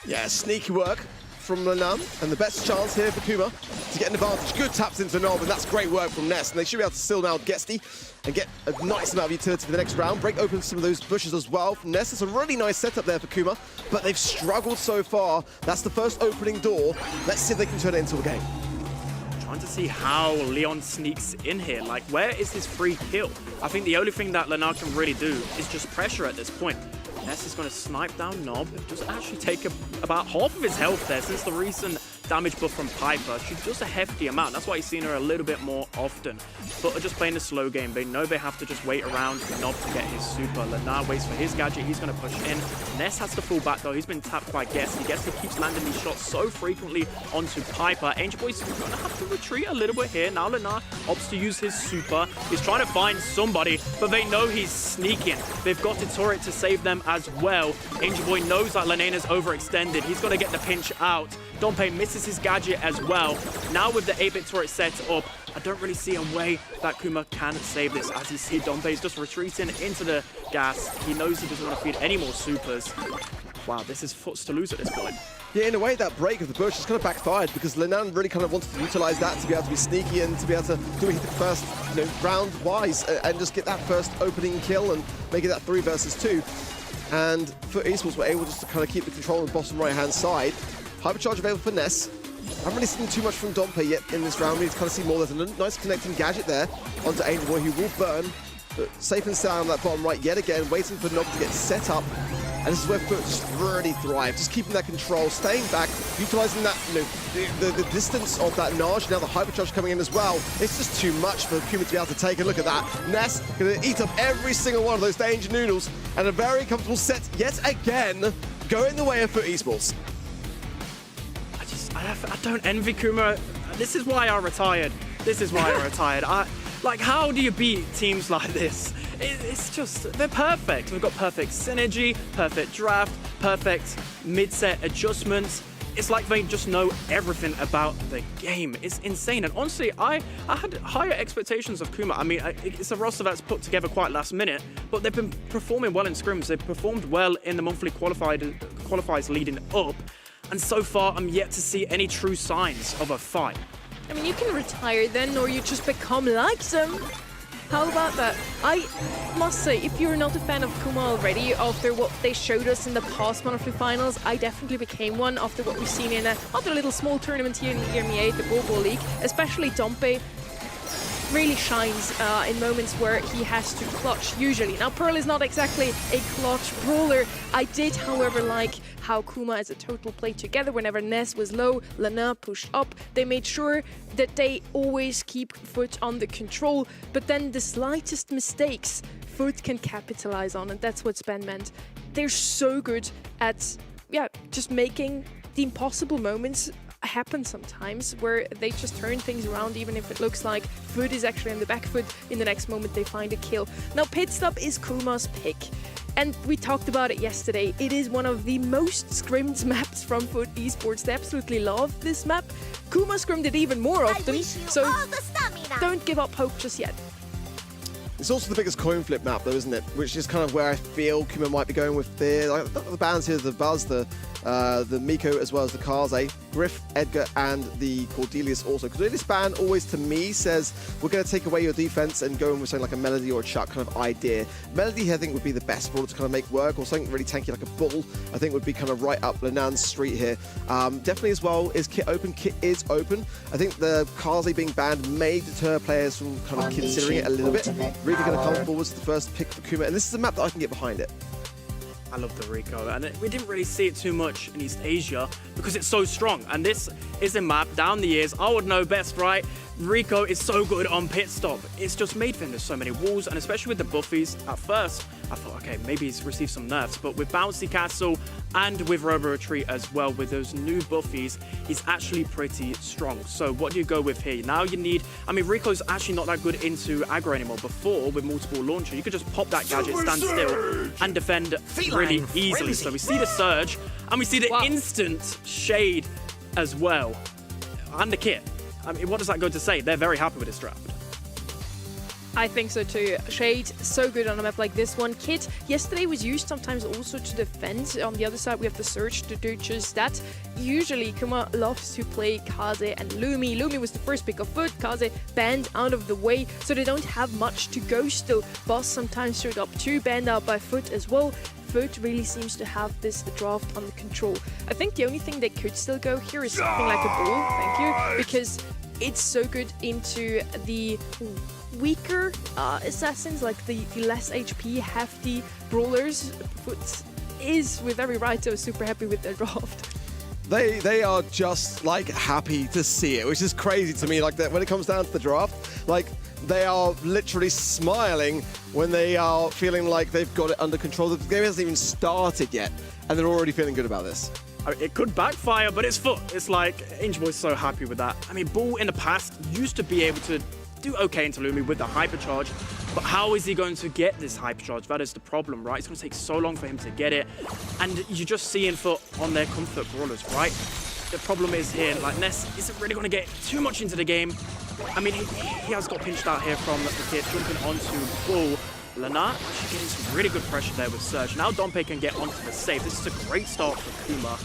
Yeah, sneaky work from Lenan, and the best chance here for Kuma to get an advantage. Good taps into Nob, and that's great work from Ness. And they should be able to still now Guesty and get a nice amount of utility for the next round. Break open some of those bushes as well from Ness. It's a really nice setup there for Kuma, but they've struggled so far. That's the first opening door. Let's see if they can turn it into a game. Trying to see how Leon sneaks in here. Like, where is his free kill? I think the only thing that Lenar can really do is just pressure at this point. Ness is going to snipe down Nob. Does actually take about half of his health there since the recent damage buff from Piper. She does a hefty amount. That's why you've seen her a little bit more often. But are just playing a slow game. They know they have to just wait around for Nob to get his super. Lenar waits for his gadget. He's going to push in. Ness has to fall back though. He's been tapped by Guesty. Guesty keeps landing these shots so frequently onto Piper. Angel Boy's going to have to retreat a little bit here. Now Lenar opts to use his super. He's trying to find somebody, but they know he's sneaking. They've got a turret to save them as well. Angel Boy knows that Lenaina's overextended. He's going to get the pinch out. Dompe misses his gadget as well. Now with the 8-bit turret set up, I don't really see a way that Kuma can save this. As you see, Dompe's just retreating into the gas. He knows he doesn't want to feed any more supers. Wow, this is Foot's to lose at this point. Yeah, in a way, that break of the bush has kind of backfired because Lenan really kind of wanted to utilize that to be able to be sneaky and to be able to do it the first round wise and just get that first opening kill and make it that 3 versus 2. And Foot Esports were able just to kind of keep the control on the bottom right-hand side. Hypercharge available for Ness. I haven't really seen too much from Dompe yet in this round. We need to kind of see more. There's a nice connecting gadget there onto Angel Boy, who will burn. But safe and sound on that bottom right yet again, waiting for Nob to get set up. And this is where Foot just really thrive, just keeping that control, staying back, utilizing that, the distance of that Naj. Now the hypercharge coming in as well. It's just too much for Kuma to be able to take. And look at that. Ness going to eat up every single one of those danger noodles. And a very comfortable set yet again, going the way of Foot Esports. I don't envy Kuma. This is why I retired. This is why I retired. Like, how do you beat teams like this? It's just, they're perfect. We've got perfect synergy, perfect draft, perfect mid-set adjustments. It's like they just know everything about the game. It's insane. And honestly, I had higher expectations of Kuma. I mean, it's a roster that's put together quite last minute, but they've been performing well in scrims. They've performed well in the monthly qualifiers leading up. And so far, I'm yet to see any true signs of a fight. I mean, you can retire then, or you just become like them. How about that? I must say, if you're not a fan of Kuma already, after what they showed us in the past monthly finals, I definitely became one after what we've seen in another little small tournament here in the EMEA, the Bobo League. Especially Dompe really shines in moments where he has to clutch, usually. Now, Pearl is not exactly a clutch brawler. I did, however, like how Kuma as a total played together. Whenever Ness was low, Lana pushed up. They made sure that they always keep Foot under control, but then the slightest mistakes, Foot can capitalize on, and that's what Spen meant. They're so good at, just making the impossible moments happen sometimes, where they just turn things around even if it looks like Foot is actually on the back foot. In the next moment they find a kill. Now Pit Stop is Kuma's pick, and we talked about it yesterday. It is one of the most scrimmed maps from Foot Esports. They absolutely love this map. Kuma scrimmed it even more often, so don't give up hope just yet. It's also the biggest coin flip map, though, isn't it? Which is kind of where I feel Kuma might be going with the bands here, the Buzz, the Miko, as well as the Kaze, Griff, Edgar, and the Cordelius also. Cordelius ban always, to me, says we're going to take away your defense and go in with something like a Melody or a Chuck kind of idea. Melody, I think, would be the best brawler to kind of make work, or something really tanky like a Bull, I think would be kind of right up Lenan's street here. Definitely as well, is Kit open? Kit is open. I think the Kaze being banned may deter players from kind of considering it a little bit. Really going to come forward to the first pick for Kuma, and this is a map that I can get behind it. I love the Rico, and we didn't really see it too much in East Asia because it's so strong. And this is a map down the years. I would know best, right? Rico is so good on Pit Stop. It's just made for him. There's so many walls, and especially with the buffies. At first, I thought, okay, maybe he's received some nerfs, but with Bouncy Castle and with Robo Retreat as well, with those new buffies, he's actually pretty strong. So what do you go with here? Now you need, I mean, Rico's actually not that good into aggro anymore. Before, with multiple launcher, you could just pop that gadget, stand still, and defend really easily. So we see the surge, and we see the instant shade as well. And the kit. I mean, what does that go to say? They're very happy with this draft. I think so too. Shade, so good on a map like this one. Kit, yesterday was used sometimes also to defend. On the other side, we have the Surge to do just that. Usually, Kuma loves to play Kaze and Lumi. Lumi was the first pick of Foot. Kaze banned out of the way, so they don't have much to go still. Boss sometimes showed up too, banned out by Foot as well. Foot really seems to have this draft under control. I think the only thing they could still go here is something like a Bull, thank you, because it's so good into the weaker assassins, like the less HP, hefty brawlers. Foot is, with every right, so super happy with their draft. They are just like happy to see it, which is crazy to me. Like that when it comes down to the draft, like they are literally smiling when they are feeling like they've got it under control. The game hasn't even started yet, and they're already feeling good about this. I mean, it could backfire, but it's Foot. It's like, Angel Boy's so happy with that. I mean, Bull in the past used to be able to do okay into Lumi with the hypercharge, but how is he going to get this hypercharge? That is the problem, right? It's going to take so long for him to get it, and you're just seeing Foot on their comfort brawlers, right? The problem is here, like, Ness isn't really going to get too much into the game. I mean, he has got pinched out here from the kid, jumping onto Bull. Lana actually getting some really good pressure there with Surge. Now Dompe can get onto the safe. This is a great start for Kuma.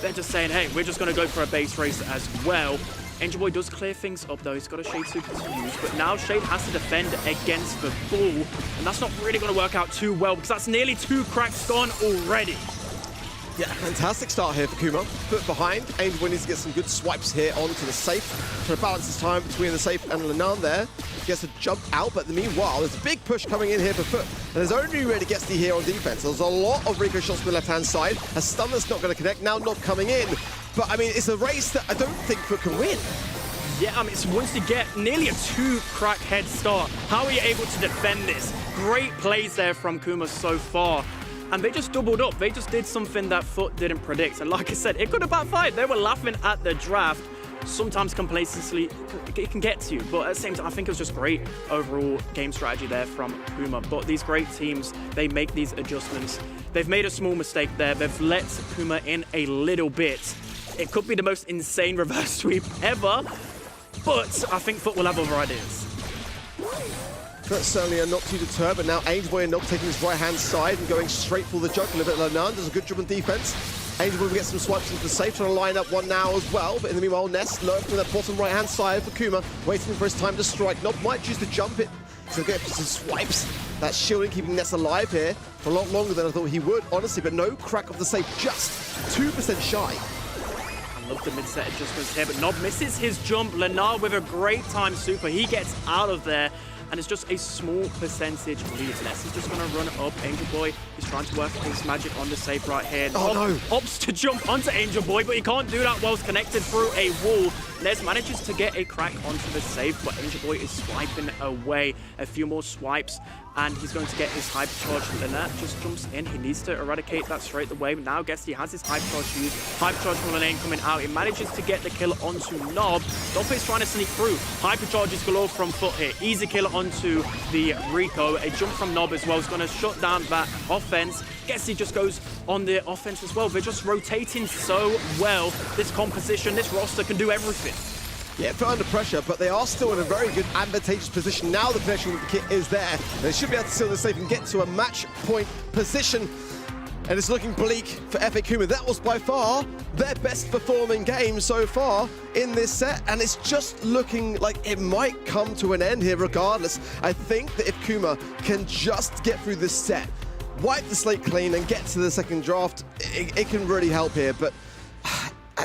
They're just saying, hey, we're just going to go for a base race as well. Angel Boy does clear things up, though. He's got a Shade Super to use, but now Shade has to defend against the Bull, and that's not really going to work out too well, because that's nearly 2 cracks gone already. Yeah, fantastic start here for Kuma. Foot behind. Angel Boy needs to get some good swipes here onto the safe. Trying to balance his time between the safe and Lenan there. He gets to jump out, but meanwhile, there's a big push coming in here for Foot. And there's only really gets to here on defense. There's a lot of Rico shots from the left-hand side. A stun that's not going to connect, now not coming in. But, I mean, it's a race that I don't think Foot can win. Yeah, I mean, it's once you get nearly a 2-crack head start, how are you able to defend this? Great plays there from Kuma so far. and they just doubled up. They just did something that Foot didn't predict. And like I said, it could have backfired. They were laughing at the draft. Sometimes complacency, it can get to you, but at the same time, I think it was just great overall game strategy there from Puma. But these great teams, they make these adjustments. They've made a small mistake there. They've let Puma in a little bit. It could be the most insane reverse sweep ever, but I think Foot will have other ideas. But certainly are not too deterred, but now Angel Boy and Nob taking his right-hand side and going straight for the juggler. But Lenan does a good job on defense. Angel Boy will get some swipes into the safe, trying to line up one now as well. But in the meanwhile, Ness lurking on that bottom right-hand side for Kuma, waiting for his time to strike. Nob might choose to jump it to get some swipes. That's shielding, keeping Ness alive here for a lot longer than I thought he would, honestly. But no crack of the safe, just 2% shy. I love the mid-set adjustments here, but Nob misses his jump. Lenar with a great time super. He gets out of there. And it's just a small percentage lead. Ness is just going to run up. Angel Boy is trying to work his magic on the safe right here. Oh, no. Opts to jump onto Angel Boy, but he can't do that whilst connected through a wall. Ness manages to get a crack onto the safe, but Angel Boy is swiping away. A few more swipes, and he's going to get his hypercharge. Lynette just jumps in. He needs to eradicate that straight away. Now guess he has his hypercharge used. Hypercharge from Lane coming out. He manages to get the kill onto Nob. Dompe's trying to sneak through. Hypercharges galore from Foot here. Easy kill onto the Rico. A jump from Nob as well is going to shut down that offense. Guess he just goes on the offense as well. They're just rotating so well. This composition, this roster can do everything. Yeah, put under pressure, but they are still in a very good, advantageous position. Now the connection with the kit is there. They should be able to seal this safe and get to a match point position. And it's looking bleak for FA Kuma. That was by far their best performing game so far in this set. And it's just looking like it might come to an end here regardless. I think that if Kuma can just get through this set, wipe the slate clean and get to the second draft, it can really help here. But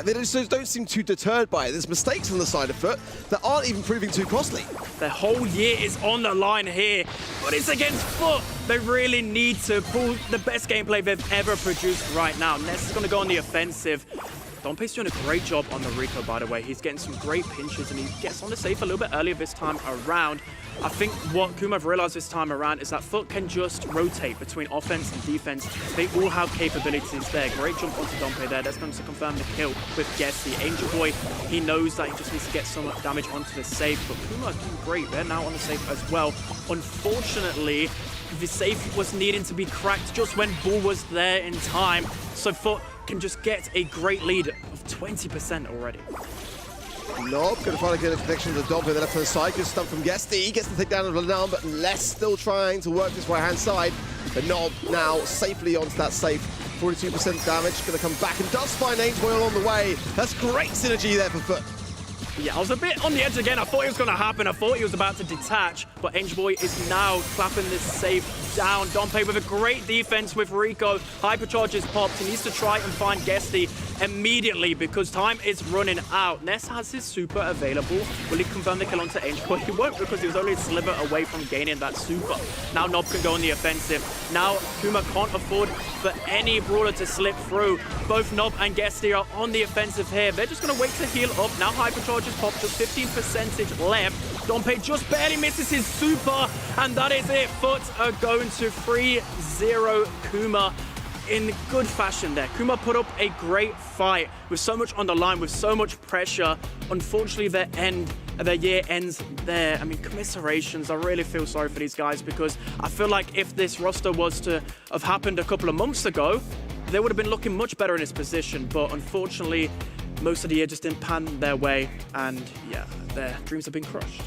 they don't seem too deterred by it. There's mistakes on the side of Foot that aren't even proving too costly. Their whole year is on the line here, but it's against Foot. They really need to pull the best gameplay they've ever produced right now. Ness is going to go on the offensive. Dompe's doing a great job on the Rico, by the way. He's getting some great pinches, and he gets on the safe a little bit earlier this time around. I think what Kuma have realized this time around is that Foot can just rotate between offense and defense. They all have capabilities there. Great jump onto Dompe there. That's going to confirm the kill with Gessie. Angel Boy, he knows that he just needs to get some damage onto the safe, but Kuma are doing great. They're now on the safe as well. Unfortunately, the safe was needing to be cracked just when Bull was there in time, so Foot can just get a great lead of 20% already. Nob going to finally get a connection to the Dompe on the left-hand side. Good stuff from Gestie. He gets the takedown of Lenan, but Less still trying to work this right-hand side. But Nob now safely onto that safe. 42% damage. Going to come back and does find Angel Boy along the way. That's great synergy there for Foot. Yeah, I was a bit on the edge again. I thought it was going to happen. I thought he was about to detach, but Angel Boy is now clapping this safe down. Dompe with a great defense with Rico. Hypercharge is popped. He needs to try and find Gestie immediately because time is running out. Ness has his super available. Will he confirm the kill onto Angel Boy? He won't because he was only a sliver away from gaining that super. Now Nob can go on the offensive. Now Kuma can't afford for any brawler to slip through. Both Nob and Gestie are on the offensive here. They're just going to wait to heal up. Now Hypercharge is popped, just 15% left. Dompe just barely misses his super, and that is it. Foot are going to 3-0 Kuma in good fashion there. Kuma put up a great fight with so much on the line, with so much pressure. Unfortunately, their year ends there. I mean, commiserations. I really feel sorry for these guys because I feel like if this roster was to have happened a couple of months ago, they would have been looking much better in this position. But unfortunately, most of the year just didn't pan their way, and yeah, their dreams have been crushed.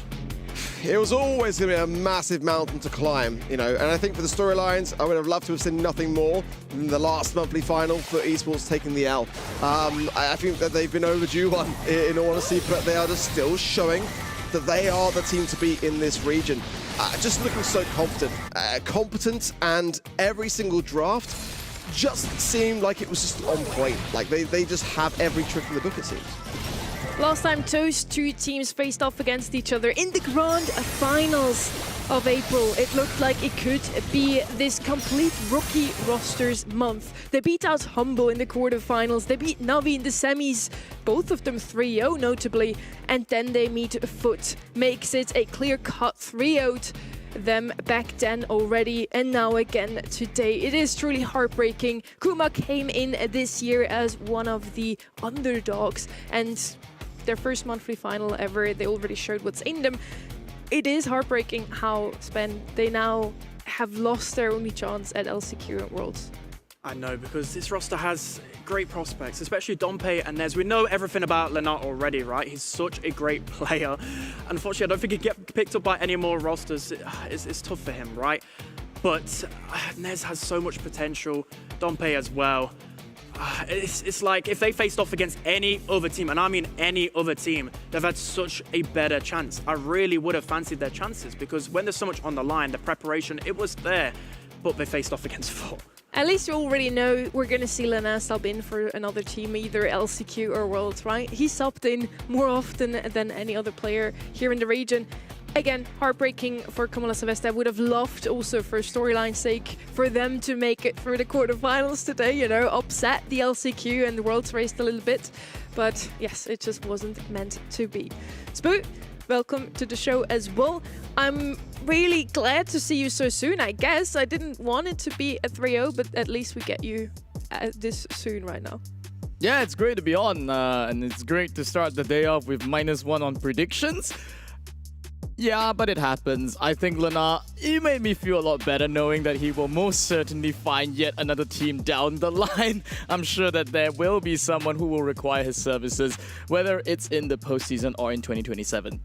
It was always going to be a massive mountain to climb, you know, and I think for the storylines, I would have loved to have seen nothing more than the last monthly final for esports taking the L. I think that they've been overdue one, in all honesty, but they are just still showing that they are the team to beat in this region. Just looking so confident, competent, and every single draft just seemed like it was just on point. Like they just have every trick in the book, it seems. Last time those two teams faced off against each other in the grand finals of April, it looked like it could be this complete rookie rosters month. They beat out Humble in the quarterfinals, they beat Navi in the semis, both of them 3-0 notably, and then they meet Foot. Makes it a clear-cut 3-0 them back then already and now again today. It is truly heartbreaking. Kuma came in this year as one of the underdogs and their first monthly final ever. They already showed what's in them. It is heartbreaking how they now have lost their only chance at LCQ at Worlds. I know, because this roster has great prospects, especially Dompe and Nez. We know everything about Lennart already, right? He's such a great player. Unfortunately, I don't think he'd get picked up by any more rosters. It's tough for him, right? But Nez has so much potential, Dompe as well. It's like if they faced off against any other team, and I mean any other team, they've had such a better chance. I really would have fancied their chances, because when there's so much on the line, the preparation, it was there, but they faced off against 4. At least you already know we're going to see Lennart sub in for another team, either LCQ or Worlds, right? He subbed in more often than any other player here in the region. Again, heartbreaking for Kamala Silvestre. I would have loved also for storyline's sake for them to make it through the quarterfinals today, you know, upset the LCQ and the Worlds race a little bit. But yes, it just wasn't meant to be. Spoo, welcome to the show as well. I'm really glad to see you so soon, I guess. I didn't want it to be a 3-0, but at least we get you this soon right now. Yeah, it's great to be on, and it's great to start the day off with -1 on predictions. Yeah, but it happens. I think Lennart, he made me feel a lot better knowing that he will most certainly find yet another team down the line. I'm sure that there will be someone who will require his services, whether it's in the postseason or in 2027.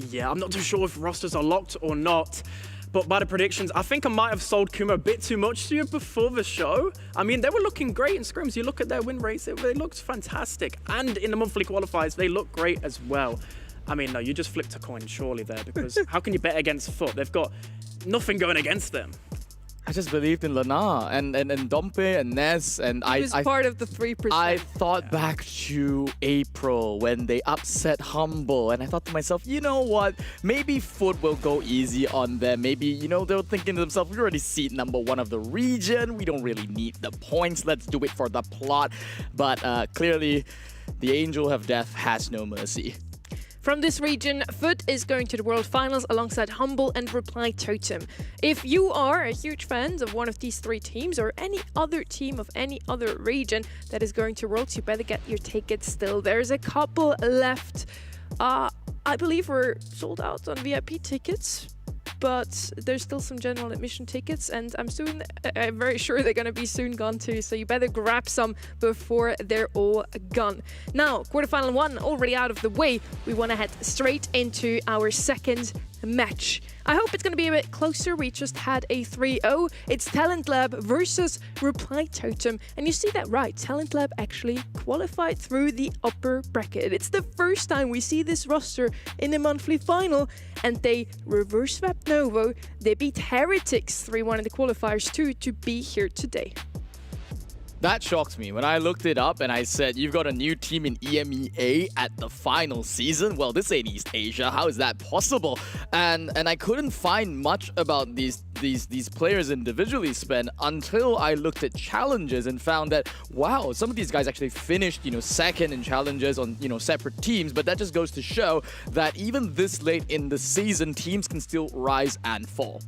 Yeah, I'm not too sure if rosters are locked or not, but by the predictions, I think I might have sold Kuma a bit too much to you before the show. I mean, they were looking great in scrims. You look at their win rates, they looked fantastic. And in the monthly qualifiers, they look great as well. I mean, no, you just flipped a coin surely there, because how can you bet against Foot? They've got nothing going against them. I just believed in Lennart and Dompe and Nez, and He was part of the 3%. I thought back to April when they upset Humble, and I thought to myself, you know what? Maybe Foot will go easy on them. Maybe, you know, they were thinking to themselves, we already seed #1 of the region. We don't really need the points. Let's do it for the plot. But clearly, the Angel of Death has no mercy. From this region, Foot is going to the World Finals alongside Humble and Reply Totem. If you are a huge fan of one of these 3 teams or any other team of any other region that is going to Worlds, you better get your tickets still. There's a couple left. I believe we're sold out on VIP tickets, but there's still some general admission tickets, and I'm very sure they're going to be soon gone too, so you better grab some before they're all gone. Now, quarterfinal 1 already out of the way, we want to head straight into our second match. I hope it's going to be a bit closer. We just had a 3-0. It's Talent Lab versus Reply Totem. And you see that right. Talent Lab actually qualified through the upper bracket. It's the first time we see this roster in a monthly final. And they reverse swept Novo. They beat Heretics 3-1 in the qualifiers too to be here today. That shocked me when I looked it up and I said, you've got a new team in EMEA at the final season? Well, this ain't East Asia. How is that possible? And I couldn't find much about these players individually, Spen, until I looked at challenges and found that, wow, some of these guys actually finished, you know, second in challenges on, you know, separate teams. But that just goes to show that even this late in the season, teams can still rise and fall.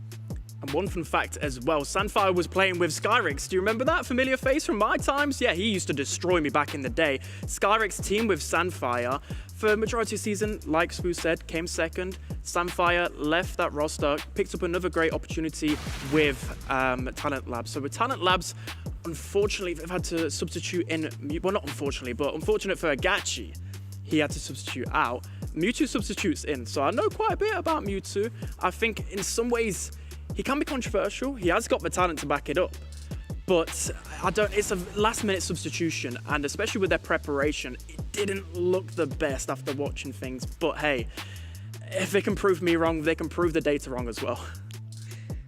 And one fun fact as well, Sandfire was playing with Skyrix. Do you remember that familiar face from my times? Yeah, he used to destroy me back in the day. Skyrix teamed with Sandfire for majority of the season, like Spoo said, came second. Sandfire left that roster, picked up another great opportunity with Talent Labs. So with Talent Labs, unfortunately, they've had to substitute in, well, not unfortunately, but unfortunate for Agachi, he had to substitute out. Mewtwo substitutes in, so I know quite a bit about Mewtwo. I think in some ways, he can be controversial. He has got the talent to back it up. But it's a last-minute substitution, and especially with their preparation, it didn't look the best after watching things. But hey, if they can prove me wrong, they can prove the data wrong as well.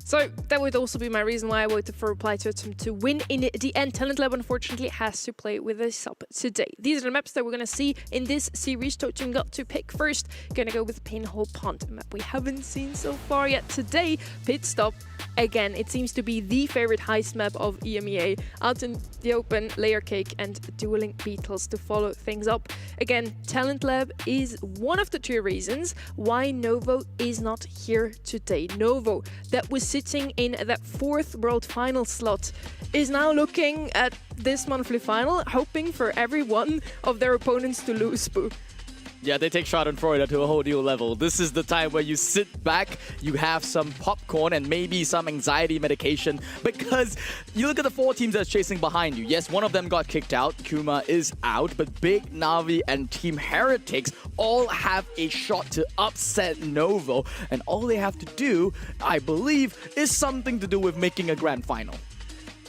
So that would also be my reason why I voted for Reply Totem to win in the end. Talent Lab unfortunately has to play with a sub today. These are the maps that we're going to see in this series. Totem got to pick first. Going to go with Pinhole Pond, a map we haven't seen so far yet today. Pit Stop, again, it seems to be the favorite heist map of EMEA. Out in the open, Layer Cake and Dueling Beetles to follow things up. Again, Talent Lab is one of the two reasons why Novo is not here today. Novo, that was sitting in that 4th world final slot, is now looking at this monthly final, hoping for every one of their opponents to lose. Boo. Yeah, they take Schadenfreude to a whole new level. This is the time where you sit back, you have some popcorn and maybe some anxiety medication, because you look at the 4 teams that's chasing behind you. Yes, one of them got kicked out, Kuma is out, but Big, Navi and Team Heretics all have a shot to upset Novo, and all they have to do, I believe, is something to do with making a grand final.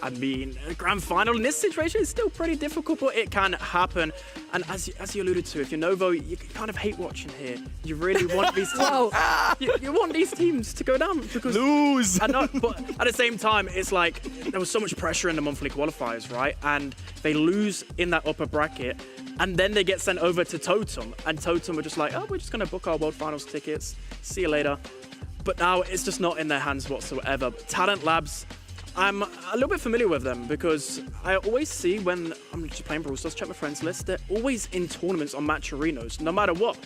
I mean, a grand final in this situation is still pretty difficult, but it can happen. And as you alluded to, if you're Novo, you kind of hate watching here. You really want these teams. you want these teams to go down because lose. But at the same time, it's like there was so much pressure in the monthly qualifiers, right? And they lose in that upper bracket, and then they get sent over to Totem, and Totem were just like, oh, we're just gonna book our World Finals tickets. See you later. But now it's just not in their hands whatsoever. Talent Labs, I'm a little bit familiar with them because I always see when I'm just playing Brawl Stars, check my friends list, they're always in tournaments on match arenas, no matter what.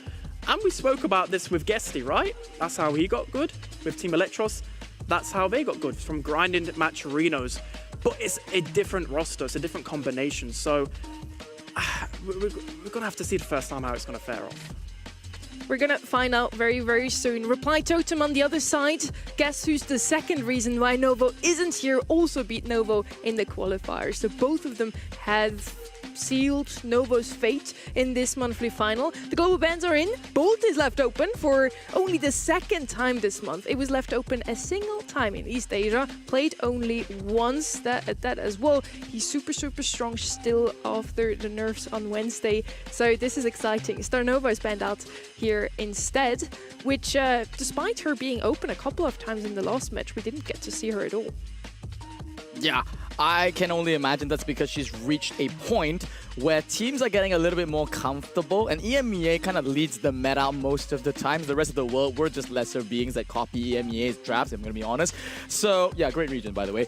And we spoke about this with Guesty, right? That's how he got good with Team Electros. That's how they got good, from grinding match arenas. But it's a different roster, it's a different combination. So we're going to have to see the first time how it's going to fare off. We're gonna find out very, very soon. Reply Totem on the other side. Guess who's the second reason why Novo isn't here? Also beat Novo in the qualifiers. So both of them have sealed Novo's fate in this monthly final. The global bans are in. Bolt is left open for only the 2nd time this month. It was left open a single time in East Asia. Played only once that as well. He's super, super strong still after the nerfs on Wednesday. So this is exciting. Starnova is banned out here instead, which despite her being open a couple of times in the last match, we didn't get to see her at all. Yeah, I can only imagine that's because she's reached a point where teams are getting a little bit more comfortable, and EMEA kind of leads the meta most of the time. The rest of the world, we're just lesser beings that copy EMEA's drafts, I'm going to be honest. So, yeah, great region, by the way.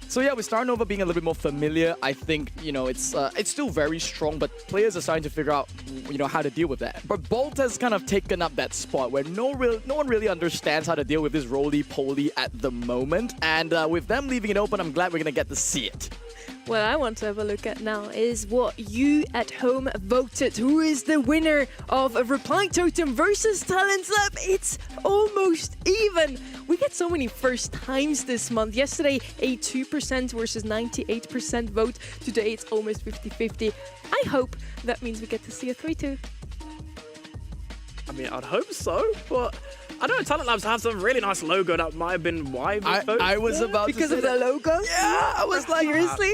So yeah, with Starnova being a little bit more familiar, I think, you know, it's still very strong, but players are starting to figure out, you know, how to deal with that. But Bolt has kind of taken up that spot where no one really understands how to deal with this roly-poly at the moment. And with them leaving it open, I'm glad we're going to get to see it. What I want to have a look at now is what you at home voted. Who is the winner of a Reply Totem versus Talent Lab? It's almost even. We get so many first times this month. Yesterday, a 2% versus 98% vote. Today, it's almost 50-50. I hope that means we get to see a 3-2. I mean, I'd hope so, but I don't know, Talent Labs have some really nice logo. That might have been why we voted. I was about to say because of the logo? Yeah, I was like, seriously?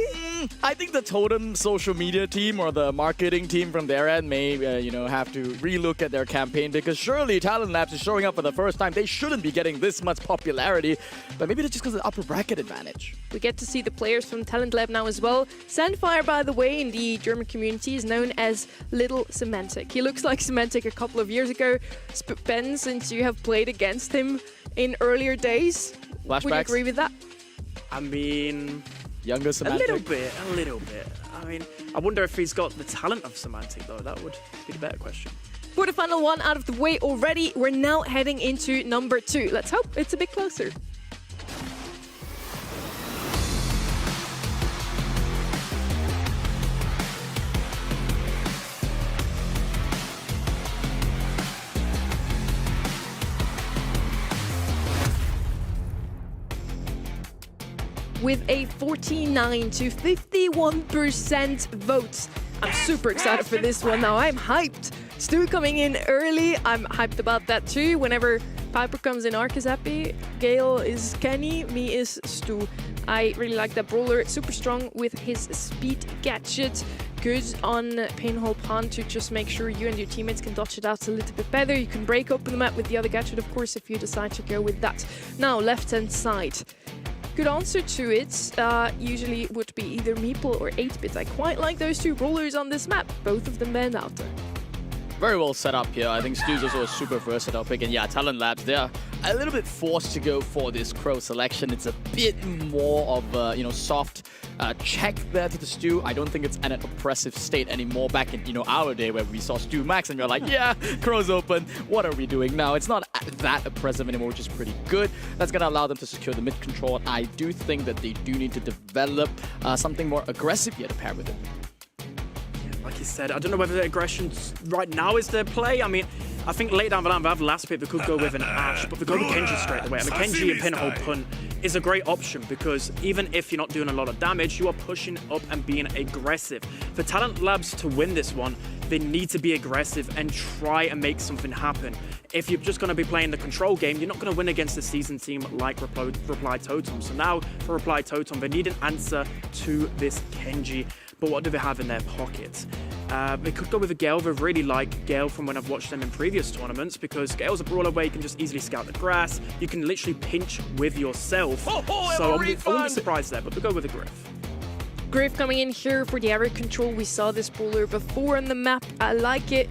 I think the Totem social media team or the marketing team from their end may, you know, have to relook at their campaign, because surely Talent Labs is showing up for the first time. They shouldn't be getting this much popularity, but maybe it's just because of the upper bracket advantage. We get to see the players from Talent Lab now as well. Sandfire, by the way, in the German community is known as Little Semantic. He looks like Semantic a couple of years ago. Ben, since you have played against him in earlier days, Flashbacks? would you agree with that? I mean, Younger Semantic? a little bit. I mean, I wonder if he's got the talent of Semantic, though. That would be the better question. For the final one out of the way already, we're now heading into number 2. Let's hope it's a bit closer. With a 49 to 51% vote. I'm super excited for this one now. I'm hyped. Stu coming in early. I'm hyped about that too. Whenever Piper comes in, Ark is happy. Gale is Kenny. Me is Stu. I really like that brawler. Super strong with his speed gadget. good on pinhole punt to just make sure you and your teammates can dodge it out a little bit better. You can break open the map with the other gadget, of course, if you decide to go with that. Now, left-hand side. Good answer to it usually would be either Meeple or 8-Bit. I quite like those two brawlers on this map. Both of them banned out there. Very well set up here. I think Stu's also a super versatile pick. And yeah, Talent Labs, they're a little bit forced to go for this Crow selection. It's a bit more of a, soft check there to the Stu. I don't think it's an oppressive state anymore back in, our day where we saw Stu Max and you're like, yeah, Crow's open. What are we doing now? It's not that oppressive anymore, which is pretty good. That's going to allow them to secure the mid control. I do think that they do need to develop something more aggressive here to pair with it. Like you said, I don't know whether the aggression right now is their play. I mean, I think late down the line, they have last pick, they could go with an Ashe, but they go with Kenji straight away. I mean, Kenji and pinhole punt is a great option because even if you're not doing a lot of damage, you are pushing up and being aggressive. For Talent Labs to win this one, they need to be aggressive and try and make something happen. If you're just going to be playing the control game, you're not going to win against a seasoned team like Reply Totem. So now for Reply Totem, they need an answer to this Kenji. But what do they have in their pockets? They could go with a Gale. They really like Gale from when I've watched them in previous tournaments because Gale's a brawler where you can just easily scout the grass. You can literally pinch with yourself. So I wouldn't be surprised there, but they'll go with a Griff. Griff coming in here for the air control. We saw this brawler before on the map. I like it.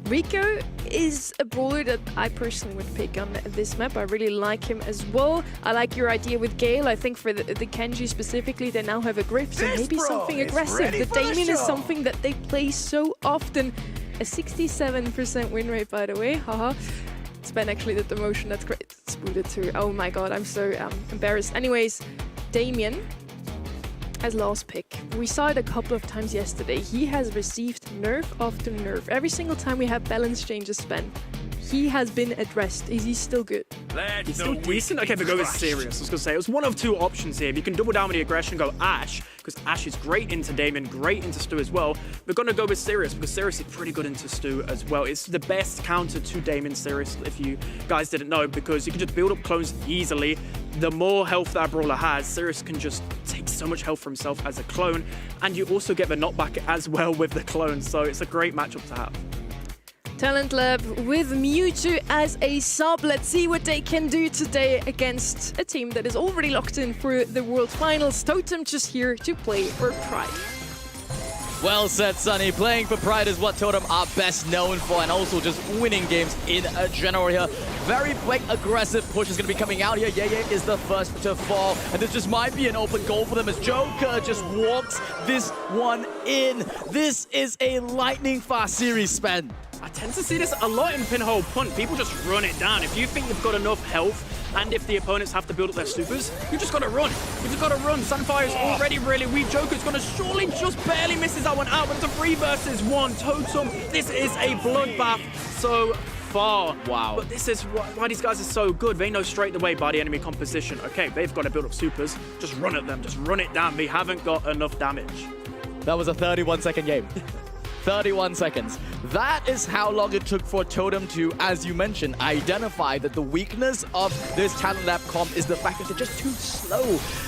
Rico is a brawler that I personally would pick on this map. I really like him as well. I like your idea with Gale. I think for the Kenji specifically, they now have a Griff, so maybe something aggressive. The Damien is something that they play so often. A 67% win rate, by the way. Haha. It's been actually the demotion. That's great. It's booted too. Oh my god, I'm so embarrassed. Anyways, Damien as last pick. We saw it a couple of times yesterday. He has received nerf after nerf. Every single time we have balance changes spent, he has been addressed. Is he still good? He's still decent. Okay, but go with serious. I was going to say, it was one of two options here. You can double down with the aggression, go Ashe, because Ashe is great into Damien, great into Stu as well. We're going to go with Sirius, because Sirius is pretty good into Stu as well. It's the best counter to Damien Sirius, if you guys didn't know, because you can just build up clones easily. The more health that brawler has, Sirius can just take so much health for himself as a clone, and you also get the knockback as well with the clone, so it's a great matchup to have. Talent Lab with Mewtwo as a sub. Let's see what they can do today against a team that is already locked in for the World Finals. Totem just here to play for Pride. Well said, Sunny. Playing for Pride is what Totem are best known for, and also just winning games in general here. Very quick, aggressive push is going to be coming out here. Yeye is the first to fall, and this just might be an open goal for them as Joker just walks this one in. This is a lightning fast series spend. I tend to see this a lot in pinhole punt. People just run it down. If you think you've got enough health, and if the opponents have to build up their supers, you just gotta run. You just gotta run. Sunfire's already really weak. Joker's gonna surely just barely misses that one out, but it's a 3 versus 1. Totem, this is a bloodbath so far. Wow. But this is why these guys are so good. They know straight away by the enemy composition. Okay, they've got to build up supers. Just run at them. Just run it down. They haven't got enough damage. That was a 31-second game. 31 seconds. That is how long it took for Totem to, as you mentioned, identify that the weakness of this Talent Lab comp is the fact that they're just too slow.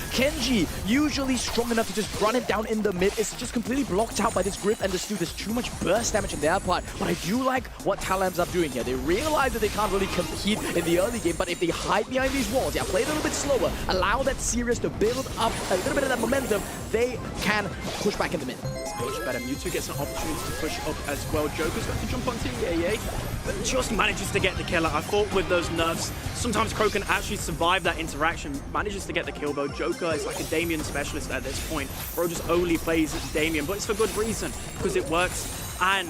Kenji, usually strong enough to just run it down in the mid, is just completely blocked out by this grip and the Stu. There's too much burst damage in their part. But I do like what Talent Labs are doing here. They realize that they can't really compete in the early game, but if they hide behind these walls, yeah, play a little bit slower, allow that series to build up a little bit of that momentum, they can push back in the mid. Much better. Mewtwo gets an opportunity to push up as well. Joker's got to jump onto Yeye, but just manages to get the killer. I thought with those nerfs, sometimes Crow can actually survive that interaction. Manages to get the kill though. Joker is like a Damien specialist at this point. Bro just only plays Damien, but it's for good reason, because it works, and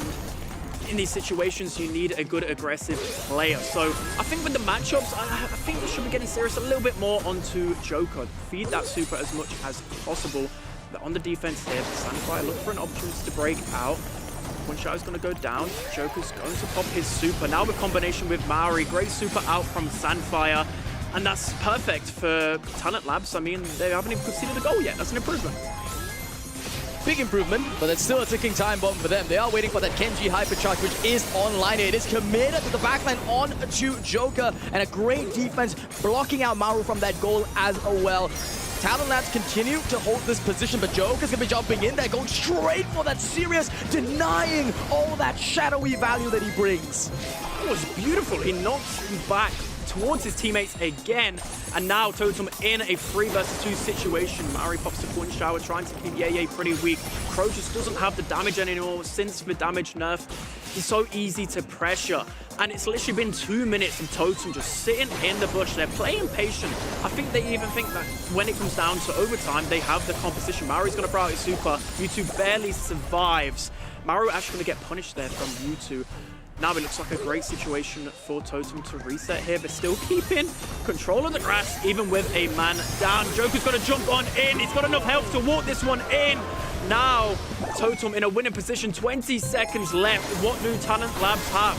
in these situations you need a good aggressive player. So I think with the matchups, I think they should be getting serious a little bit more onto Joker. Feed that super as much as possible. But on the defense here, Sunfire look for an opportunity to break out. One shot is going to go down. Joker's going to pop his super. Now with combination with Maori, great super out from Sunfire. And that's perfect for Talent Labs. I mean, they haven't even conceded a goal yet. That's an improvement. Big improvement, but it's still a ticking time bomb for them. They are waiting for that Kenji hypercharge, which is online. It is committed to the backline on to Joker, and a great defense blocking out Maru from that goal as well. Talent Labs continue to hold this position, but Joker's gonna be jumping in there, going straight for that serious, denying all that shadowy value that he brings. It was beautiful. He knocks him back towards his teammates again, and now Totem in a 3 versus 2 situation. Maori pops the Punch Shower, trying to keep Yeye pretty weak. Crow just doesn't have the damage anymore since the damage nerf. He's so easy to pressure, and it's literally been 2 minutes of Totem just sitting in the bush. They're playing patient. I think they even think that when it comes down to overtime, they have the composition. Maori's going to throw out his super. U2 barely survives. Mario actually going to get punished there from U2. Now it looks like a great situation for Totem to reset here, but still keeping control of the grass, even with a man down. Joker's got to jump on in. He's got enough health to walk this one in. Now, Totem in a winning position, 20 seconds left. What do Talent Labs have?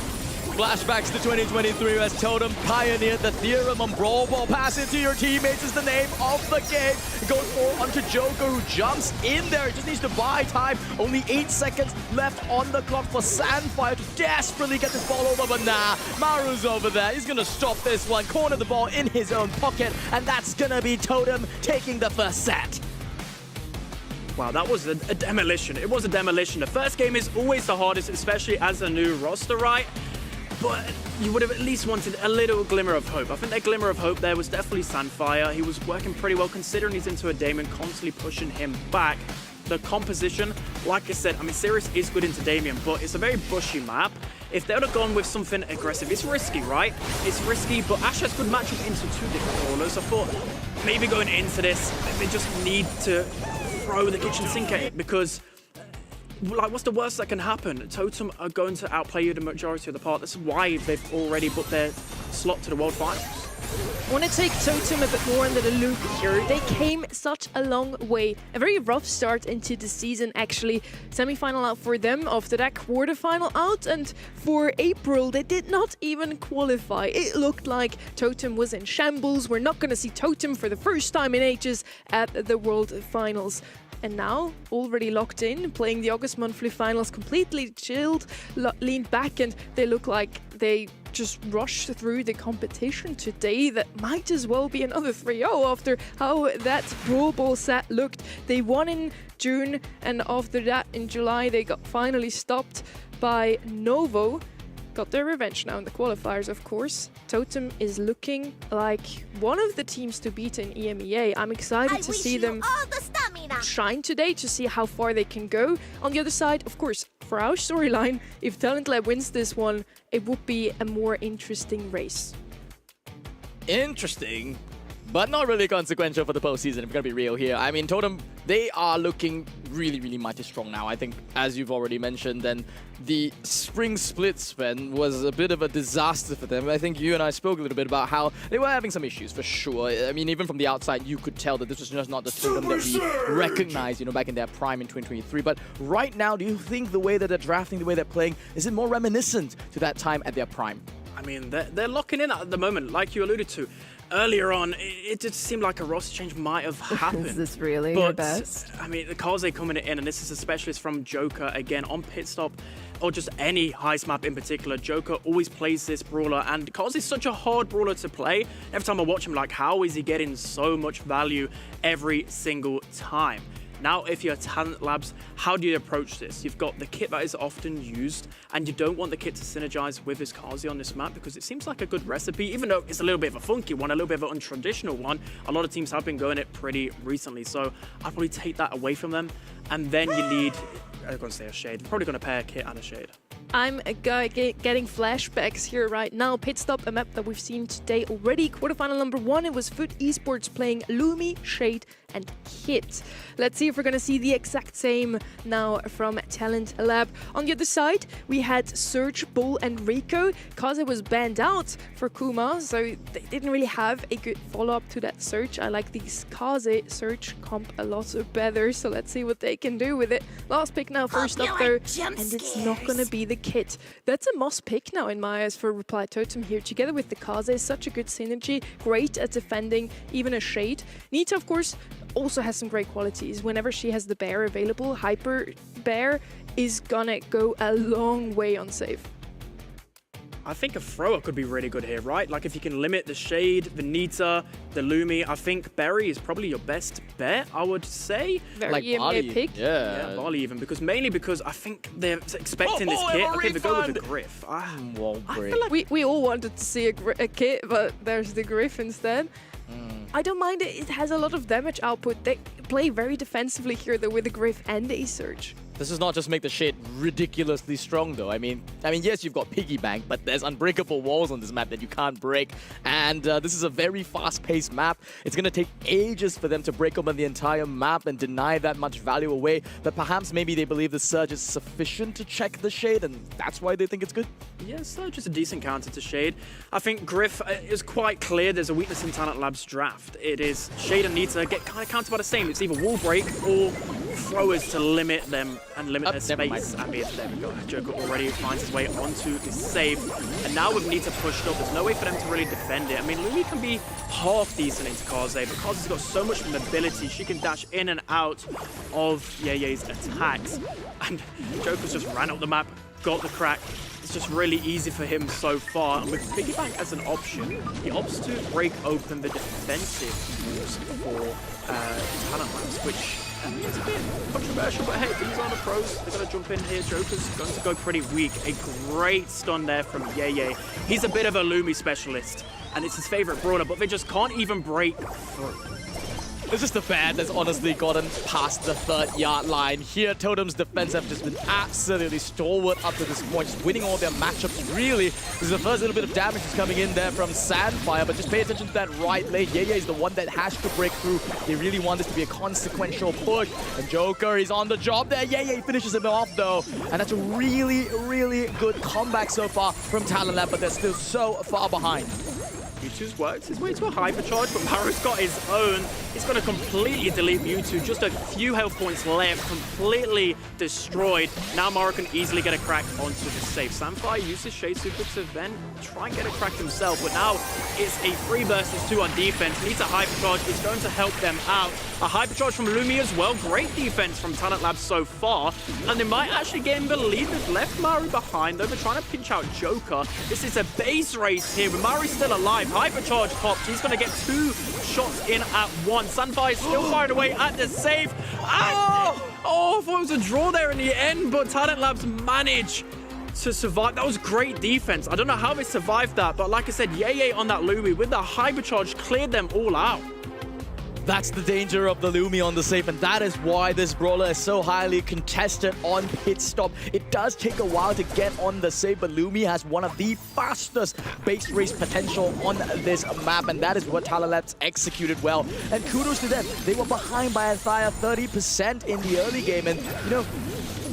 Flashbacks to 2023 as Totem pioneered the theorem on Brawl Ball. Pass it to your teammates is the name of the game. Goes forward onto Joker, who jumps in there. He just needs to buy time. Only 8 seconds left on the clock for Sandfire to desperately get this ball over, but nah, Maru's over there. He's gonna stop this one, corner the ball in his own pocket, and that's gonna be Totem taking the first set. Wow, that was a demolition. It was a demolition. The first game is always the hardest, especially as a new roster, right? But you would have at least wanted a little glimmer of hope. I think that glimmer of hope there was definitely Sandfire. He was working pretty well considering he's into a Damien, constantly pushing him back. The composition, like I said, I mean, Sirius is good into Damien, but it's a very bushy map. If they would have gone with something aggressive, it's risky, right? It's risky, but Ash has good matchup into 2 different brawlers. I thought maybe going into this, they just need to throw the kitchen sink at it, because like, what's the worst that can happen? Totem are going to outplay you the majority of the part. That's why they've already booked their slot to the World Finals. I want to take Totem a bit more under the loop here. They came such a long way. A very rough start into the season, actually. Semi-final out for them, after that quarter-final out, and for April, they did not even qualify. It looked like Totem was in shambles. We're not going to see Totem for the first time in ages at the World Finals. And now, already locked in, playing the August monthly finals, completely chilled, leaned back, and they look like they just rushed through the competition today. That might as well be another 3-0 after how that Brawl Ball set looked. They won in June, and after that, in July, they got finally stopped by Novo. Got their revenge now in the qualifiers, of course. Totem is looking like one of the teams to beat in EMEA. I'm excited to see them shine today, to see how far they can go. On the other side, of course, for our storyline, if Talent Lab wins this one, it would be a more interesting race. Interesting, but not really consequential for the postseason, if we're gonna be real here. I mean, Totem, they are looking really, really mighty strong now. I think, as you've already mentioned, and the spring split spin was a bit of a disaster for them. I think you and I spoke a little bit about how they were having some issues, for sure. I mean, even from the outside, you could tell that this was just not the Totem that we recognized, you know, back in their prime in 2023. But right now, do you think the way that they're drafting, the way they're playing, is it more reminiscent to that time at their prime? I mean, they're locking in at the moment, like you alluded to. Earlier on, it just seemed like a roster change might have happened. Is this really your best? I mean, the Kaze coming in, and this is a specialist from Joker again on pit stop, or just any heist map in particular. Joker always plays this brawler, and Kaze is such a hard brawler to play. Every time I watch him, like, how is he getting so much value every single time? Now, if you're Talent Labs, how do you approach this? You've got the kit that is often used, and you don't want the kit to synergize with his Kaze on this map because it seems like a good recipe, even though it's a little bit of a funky one, a little bit of an untraditional one. A lot of teams have been going it pretty recently, so I'd probably take that away from them. And then you need, I'm going to say a shade. Probably going to pair a kit and a shade. I'm a guy getting flashbacks here right now. Pit Stop, a map that we've seen today already. Quarterfinal number 1, it was Foot Esports playing Lumi, Shade, and Kit. Let's see if we're gonna see the exact same now from Talent Lab. On the other side, we had Surge, Bull, and Rico. Kaze was banned out for Kuma, so they didn't really have a good follow-up to that Surge. I like these Kaze Surge comp a lot better, so let's see what they can do with it. Last pick now, first up though, and it's not gonna be the Kit. That's a must pick now in my eyes for Reply Totem here, together with the Kaze. Such a good synergy, great at defending, even a Shade. Nita, of course, also has some great qualities. Whenever she has the bear available, Hyper Bear is gonna go a long way on save. I think a thrower could be really good here, right? Like if you can limit the Shade, the Nita, the Lumi, I think Berry is probably your best bet, I would say. Very Like EMEA Barley. pick. Yeah. Yeah, Barley even, because mainly because I think they're expecting this kit. Okay, they go with the Griff. Won't I break. feel like We all wanted to see a kit, but there's the Griff instead. I don't mind it. It has a lot of damage output. They play very defensively here, though, with the Griff and the Surge. This does not just make the Shade ridiculously strong, though. I mean, yes, you've got Piggy Bank, but there's unbreakable walls on this map that you can't break. And this is a very fast-paced map. It's going to take ages for them to break open the entire map and deny that much value away. But perhaps maybe they believe the Surge is sufficient to check the Shade, and that's why they think it's good. yeah, Surge is a decent counter to Shade. I think Griff is quite clear. There's a weakness in Talent Lab's draft. It is Shade and Nita get kind of countered by the same. It's either wall break or throwers to limit them and limit their never mind. space. I mean, there we go. Joker already finds his way onto the safe. And now with Nita pushed up, there's no way for them to really defend it. I mean, Lumi can be half decent into Kaze, but Kaze's got so much mobility. She can dash in and out of Ye's attacks. And Joker's just ran up the map, got the crack. It's just really easy for him so far. And with Piggy Bank as an option, he opts to break open the defensive moves for Talent Labs, which it's a bit controversial, but hey, these are the pros. They're going to jump in here. Joker's going to go pretty weak. A great stun there from Ye. He's a bit of a Lumi specialist, and it's his favorite brawler, but they just can't even break through. This is the bad that's honestly gotten past the 3rd-yard line. Here, Totem's defense have just been absolutely stalwart up to this point, just winning all their matchups, really. This is the first little bit of damage that's coming in there from Sandfire, but just pay attention to that right lane. Ye is the one that has to break through. They really want this to be a consequential push, and Joker is on the job there. Ye finishes him off, though, and that's a really, really good comeback so far from Talent Lab, but they're still so far behind. Mewtwo's worked his way to a hypercharge, but Maro's got his own. He's going to completely delete Mewtwo. Just a few health points left, completely destroyed. Now Maro can easily get a crack onto the safe. Samfire uses Shade Super to then try and get a crack himself, but now it's a 3 versus 2 on defense. Needs a hypercharge. It's going to help them out. A hypercharge from Lumi as well. Great defense from Talent Labs so far, and they might actually gain the lead. They've left Maru behind, though. They're trying to pinch out Joker. This is a base race here, but Maru's still alive. Hypercharge popped. He's going to get 2 shots in at once. Sunfire still fired away at the safe. Oh, I thought it was a draw there in the end, but Talent Labs managed to survive. That was great defense. I don't know how they survived that, but like I said, Ye on that Lumi with the hypercharge cleared them all out. That's the danger of the Lumi on the safe, and that is why this brawler is so highly contested on pit stop. It does take a while to get on the safe, but Lumi has one of the fastest base race potential on this map, and that is what Talent Labs executed well. And kudos to them. They were behind by a entire 30% in the early game, and, you know,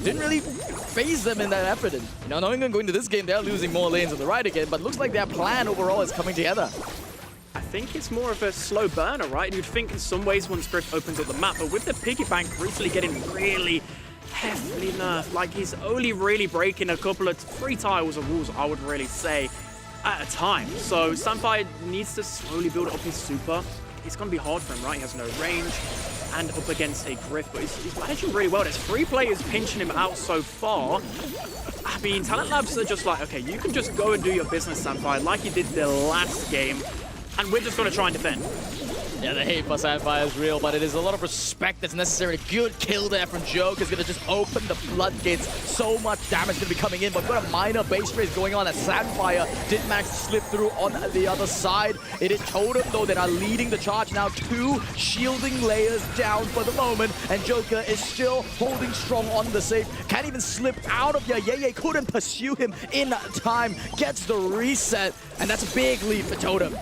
didn't really phase them in that effort. And, you know, knowing going into this game, they're losing more lanes on the right again, but looks like their plan overall is coming together. I think it's more of a slow burner, right? You'd think in some ways once Griff opens up the map, but with the Piggy Bank recently getting really heavily nerfed, like he's only really breaking a couple of 3 tiles of walls, I would really say, at a time. So Samfire needs to slowly build up his super. It's going to be hard for him, right? He has no range and up against a Griff, but he's managing really well. There's 3 players pinching him out so far. I mean, Talent Labs are just like, okay, you can just go and do your business, Samfire, like you did the last game. And we're just going to try and defend. Yeah, the hate for Sandfire is real, but it is a lot of respect that's necessary. A good kill there from Joke is going to just open the floodgates. So much damage going to be coming in, but we've got a minor base race going on as Sandfire didn't manage to slip through on the other side. It is Totem, though, that are leading the charge now. 2 shielding layers down for the moment, and Joker is still holding strong on the safe. Can't even slip out of here. Ye couldn't pursue him in time. Gets the reset, and that's a big lead for Totem.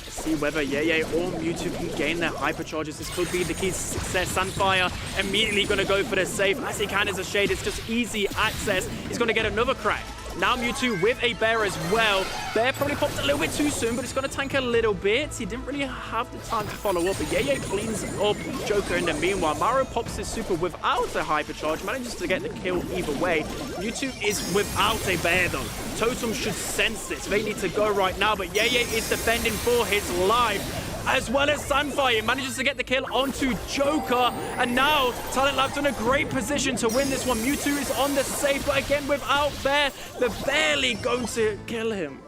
See whether Ye or Mewtwo can gain their hypercharges. This could be the key to success. Sunfire immediately going to go for the safe. As he can as a Shade, it's just easy access. He's going to get another crack. Now Mewtwo with a Bear as well. Bear probably popped a little bit too soon, but it's going to tank a little bit. He didn't really have the time to follow up, but Ye cleans up Joker in the meanwhile. Maro pops his super without a hypercharge, manages to get the kill either way. Mewtwo is without a Bear though. Totem should sense this. They need to go right now, but Ye is defending for his life. as well as Sunfire. He manages to get the kill onto Joker, and now Talent Labs in a great position to win this one. Mewtwo is on the safe, but again without Bear, they're barely going to kill him.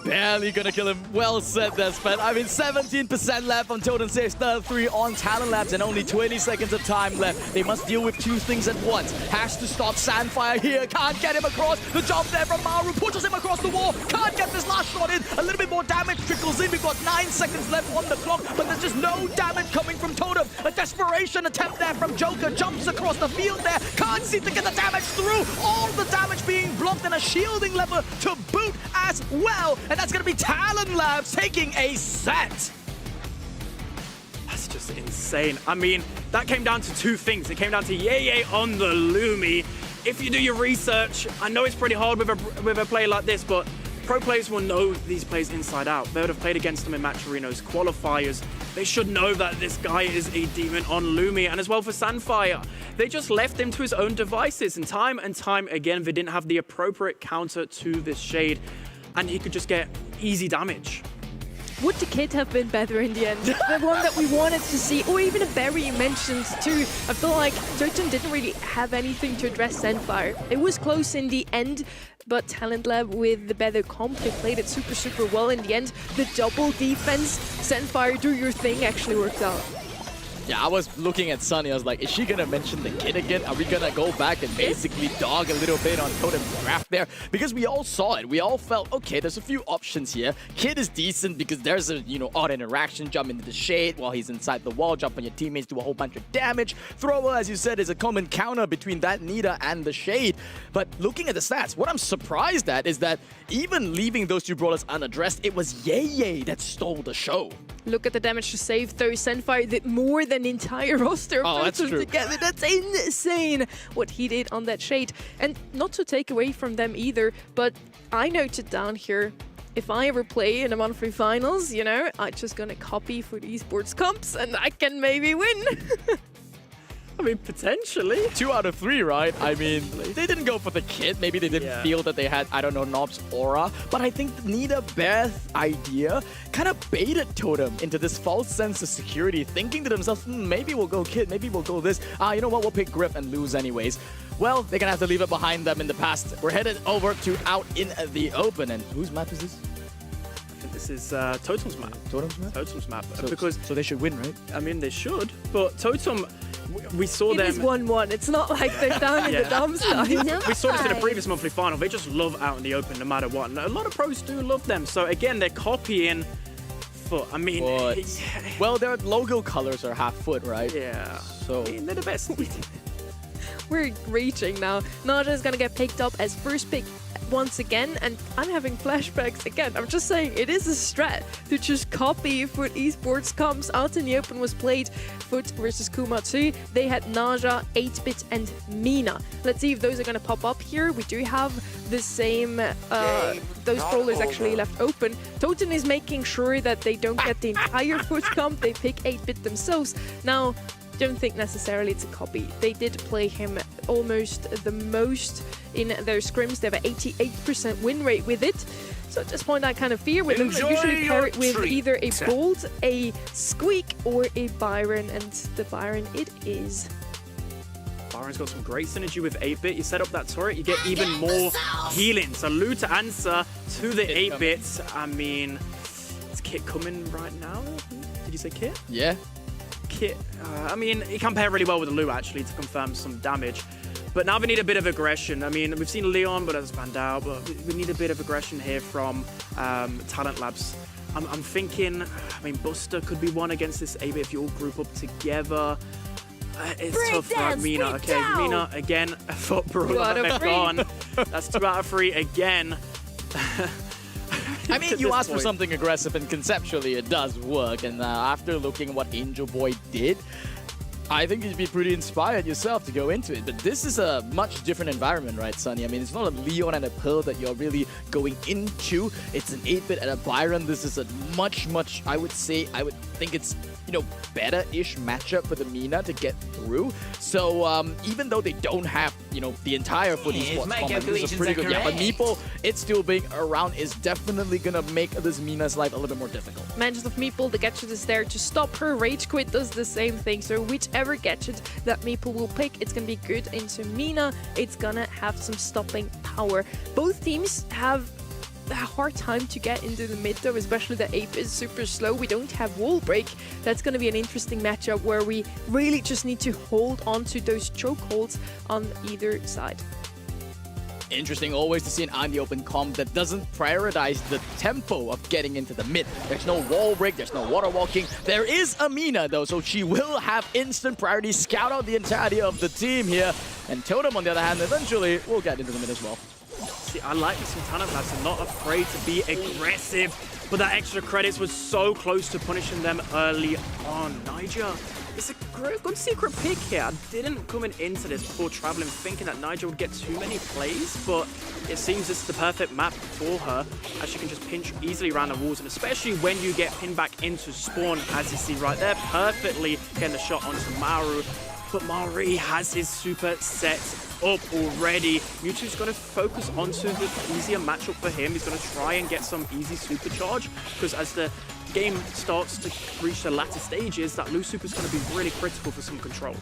Barely gonna kill him. Well said there, Spen. I mean, 17% left on Totem Saves, 3 on Talent Labs, and only 20 seconds of time left. They must deal with 2 things at once. Has to stop Sandfire here. Can't get him across. The jump there from Maru pushes him across the wall. Can't get this last shot in. A little bit more damage trickles in. We've got 9 seconds left on the clock, but there's just no damage coming from Totem. A desperation attempt there from Joker. Jumps across the field there. Can't seem to get the damage through. All the damage being blocked, and a shielding lever to boot as well. And that's going to be Talent Labs taking a set. That's just insane. I mean, that came down to 2 things. It came down to Yay on the Lumi. If you do your research, I know it's pretty hard with a play like this, but pro players will know these plays inside out. They would have played against them in Matcherino's qualifiers. They should know that this guy is a demon on Lumi, and as well for Sandfire. They just left him to his own devices, and time again, they didn't have the appropriate counter to this Shade, and he could just get easy damage. Would the kid have been better in the end? The one that we wanted to see, or even a Barry you mentioned too. I feel like Totem didn't really have anything to address Sandfire. It was close in the end, but Talent Lab with the better comp, they played it super well in the end. The double defense, Sandfire, do your thing, actually worked out. Yeah, I was looking at Sunny. I was like, is she going to mention the kid again? Are we going to go back and basically dog a little bit on Totem's draft there? Because we all saw it. We all felt, okay, there's a few options here. Kid is decent because there's a, odd interaction. Jump into the shade while he's inside the wall. Jump on your teammates, do a whole bunch of damage. Thrower, as you said, is a common counter between that Nita and the shade. But looking at the stats, what I'm surprised at is that even leaving those 2 brawlers unaddressed, it was Yay that stole the show. Look at the damage to save though. Sandfire did more than the entire roster of that's true. together. That's insane what he did on that Shade. And not to take away from them either, but I noted down here, if I ever play in the monthly finals, I'm just gonna copy for the esports comps and I can maybe win. I mean, potentially. 2 out of 3, right? I mean, they didn't go for the kid. Maybe they didn't feel that they had, I don't know, Nob's aura. But I think the Nita Beth idea kind of baited Totem into this false sense of security, thinking to themselves, maybe we'll go kid, maybe we'll go this. You know what, we'll pick Griff and lose anyways. Well, they're going to have to leave it behind them in the past. We're headed over to Out in the Open. And whose map is this? I think this is Totem's map. Totem's map? Totem's map. So they should win, right? I mean, they should, but Totem... We saw it them. It is 1-1. It's not like they're down in the dumps. We saw this in the previous monthly final. They just love Out in the Open no matter what. And a lot of pros do love them. So again, they're copying foot. I mean, well, their logo colors are half foot, right? Yeah. So I mean, they're the best. We're reaching now. Naja is gonna get picked up as first pick once again, and I'm having flashbacks again. I'm just saying, it is a strat to just copy Foot Esports comps. Out in the Open was played Foot versus Kumatsu. They had Naja, 8-Bit, and Mina. Let's see if those are going to pop up here. We do have the same, those brawlers actually left open. Totem is making sure that they don't get the entire Foot comp. They pick 8-Bit themselves. Now, don't think necessarily it's a copy. They did play him almost the most in their scrims. They have an 88% win rate with it. So at this point, I kind of fear with them. They usually pair it with either a Bolt, a Squeak, or a Byron. And the Byron it is. Byron's got some great synergy with 8-Bit. You set up that turret, you get even more healing. So Lu to answer to the 8-Bit. I mean, is Kit coming right now? Did you say Kit? Yeah. Kit, I mean, he can pair really well with Lu actually to confirm some damage. But now we need a bit of aggression. I mean, we've seen Leon, but that's panned out. But we need a bit of aggression here from Talent Labs. I'm thinking, I mean, Buster could be one against this 8-Bit if you all group up together. It's tough for Mina. Okay, Mina again, a foot brawler. They're gone. That's 2 out of 3 again. I mean, you asked for something aggressive, and conceptually it does work. And after looking at what Angel Boy did, I think you'd be pretty inspired yourself to go into it. But this is a much different environment, right, Sunny? I mean, it's not a Leon and a Pearl that you're really going into. It's an 8-Bit and a Byron. This is a much, I would think it's better-ish matchup for the Mina to get through. So even though they don't have, the entire Foot Esports comp, this is pretty good. Yeah, but Meeple, it still being around is definitely gonna make this Mina's life a little bit more difficult. Mention of Meeple, the gadget is there to stop her. Rage Quit does the same thing. So whichever gadget that Meeple will pick, it's gonna be good into Mina. It's gonna have some stopping power. Both teams have a hard time to get into the mid though, especially the Ape is super slow. We don't have wall break. That's going to be an interesting matchup where we really just need to hold on to those chokeholds on either side. Interesting always to see an on the open comp that doesn't prioritize the tempo of getting into the mid. There's no wall break, there's no water walking. There is Amina though, so she will have instant priority, scout out the entirety of the team here. And Totem on the other hand, eventually will get into the mid as well. See, I like this from Talent Labs. They're not afraid to be aggressive, but that extra credits was so close to punishing them early on. Niger, it's a good secret pick here. I didn't come into this before traveling thinking that Niger would get too many plays, but it seems this is the perfect map for her, as she can just pinch easily around the walls, and especially when you get pinned back into spawn, as you see right there, perfectly getting the shot onto Maru. But Mari has his super set up already. Mewtwo's going to focus onto the easier matchup for him. He's going to try and get some easy supercharge, because as the game starts to reach the latter stages, that loose super is going to be really critical for some control.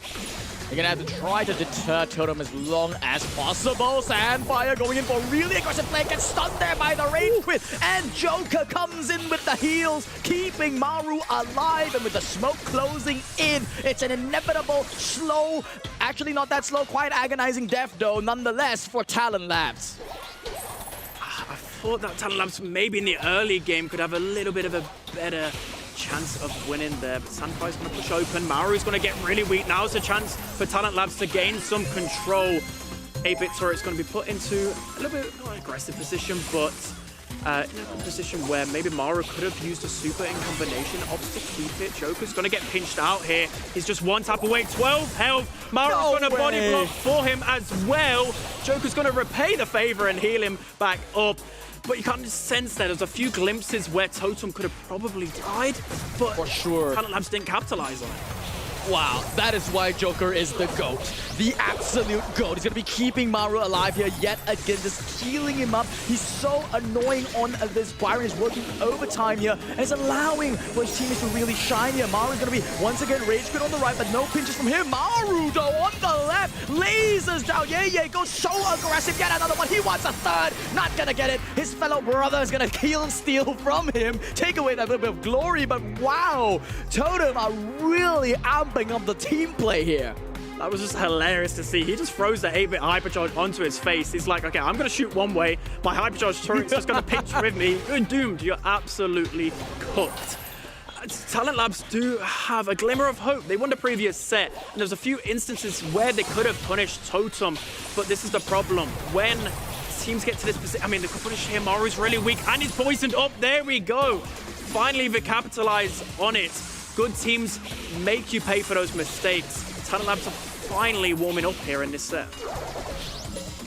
You're going to have to try to deter Totem as long as possible. Sandfire going in for a really aggressive play, gets stunned there by the Rage Quit, and Joker comes in with the heals, keeping Maru alive, and with the smoke closing in, it's an inevitable, slow, actually not that slow, quite agonizing death though, nonetheless, for Talent Labs. I thought that Talent Labs maybe in the early game could have a little bit of a better chance of winning there, but Sandfire's going to push open. Maru's going to get really weak. Now it's a chance for Talent Labs to gain some control. 8-bit turret's going to be put into a little bit not aggressive position, but in a position where maybe Maru could have used a super in combination, opts to keep it. Joker's going to get pinched out here. He's just one tap away, 12 health. Maru's going to body block for him as well. Joker's going to repay the favor and heal him back up. But you can't just sense that there's a few glimpses where Totem could have probably died, but for sure, Talent Labs didn't capitalize on it. Wow, that is why Joker is the GOAT. The absolute GOAT. He's going to be keeping Maru alive here yet again, just healing him up. He's so annoying on this. Byron is working overtime here and is allowing for his teammates to really shine here. Maru's going to be, once again, Rage Quit on the right, but no pinches from him. Maru, though, on the left, lasers down. Yeah, goes so aggressive. Get another one. He wants a third. Not going to get it. His fellow brother is going to kill and steal from him. Take away that little bit of glory, but wow. Totem are really amping up the team play here. That was just hilarious to see. He just throws the 8-bit hypercharge onto his face. He's like, okay, I'm going to shoot one way. My hypercharge turret's just going to pinch with me. You're doomed. You're absolutely cooked. Talent Labs do have a glimmer of hope. They won the previous set, and there's a few instances where they could have punished Totem, but this is the problem. When teams get to this position, I mean, they could punish him. Maru's really weak, and he's poisoned up. There we go. Finally, they capitalize on it. Good teams make you pay for those mistakes. Talent Labs are finally warming up here in this set.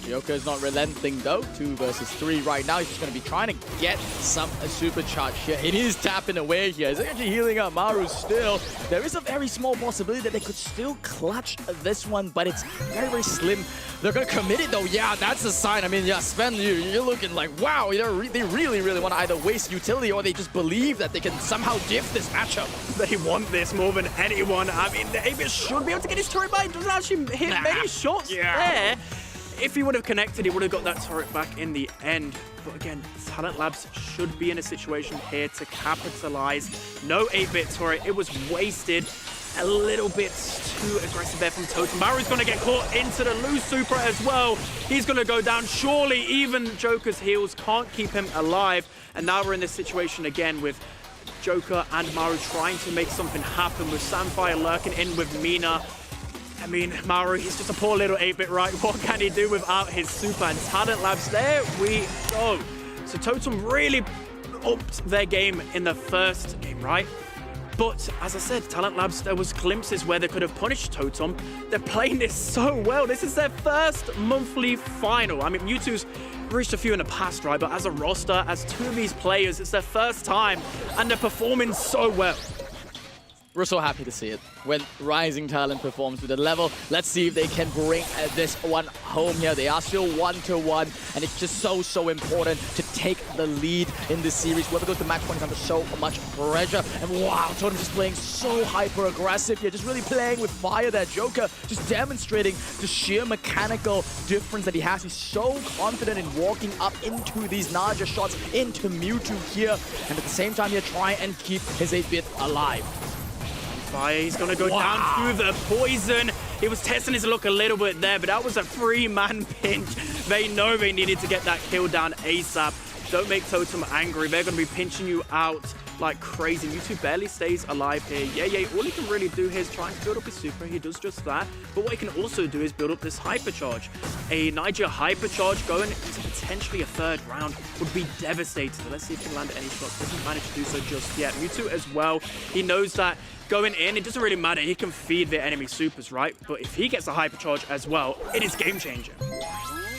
Joker is not relenting though. 2 versus 3 right now. He's just going to be trying to get some supercharge here. It is tapping away here. He's actually healing up Maru still. There is a very small possibility that they could still clutch this one, but it's very, very slim. They're going to commit it though. Yeah, that's a sign. I mean, yeah, Sven, you're looking like, wow, they really, really want to either waste utility or they just believe that they can somehow gift this matchup. They want this more than anyone. I mean, the 8-bit should be able to get his turret back. He doesn't actually hit many shots there. If he would have connected, he would have got that turret back in the end. But again, Talent Labs should be in a situation here to capitalize. No 8-bit turret. It was wasted. A little bit too aggressive there from Totem. Maru's going to get caught into the loose super as well. He's going to go down. Surely even Joker's heals can't keep him alive. And now we're in this situation again with Joker and Maru trying to make something happen, with Sandfire lurking in with Mina. I mean, Maru, he's just a poor little 8-bit, right? What can he do without his super? And Talent Labs, there we go. So Totem really upped their game in the first game, right? But as I said, Talent Labs, there was glimpses where they could have punished Totem. They're playing this so well. This is their first monthly final. I mean, Mewtwo's reached a few in the past, right? But as a roster, as 2 of these players, it's their first time, and they're performing so well. We're so happy to see it when rising talent performs to the level. Let's see if they can bring this one home here. They are still 1-1, and it's just so important to take the lead in this series. Whoever goes to match point is under so much pressure. And wow, Totem just playing so hyper-aggressive here, just really playing with fire there. Joker just demonstrating the sheer mechanical difference that he has. He's so confident in walking up into these larger shots, into Mewtwo here, and at the same time here try and keep his 8-bit alive. Fire, he's gonna go down through the poison. He was testing his luck a little bit there, but that was a 3-man pinch. They know they needed to get that kill down ASAP. Don't make Totem angry. They're gonna be pinching you out like crazy. Mewtwo barely stays alive here. Yeah, all he can really do here is try and build up his super. He does just that. But what he can also do is build up this hypercharge. A Niger hypercharge going into potentially a 3rd round would be devastating. Let's see if he can land any shots. Doesn't manage to do so just yet. Mewtwo as well. He knows that going in, it doesn't really matter. He can feed the enemy supers, right? But if he gets a hypercharge as well, it is game changer.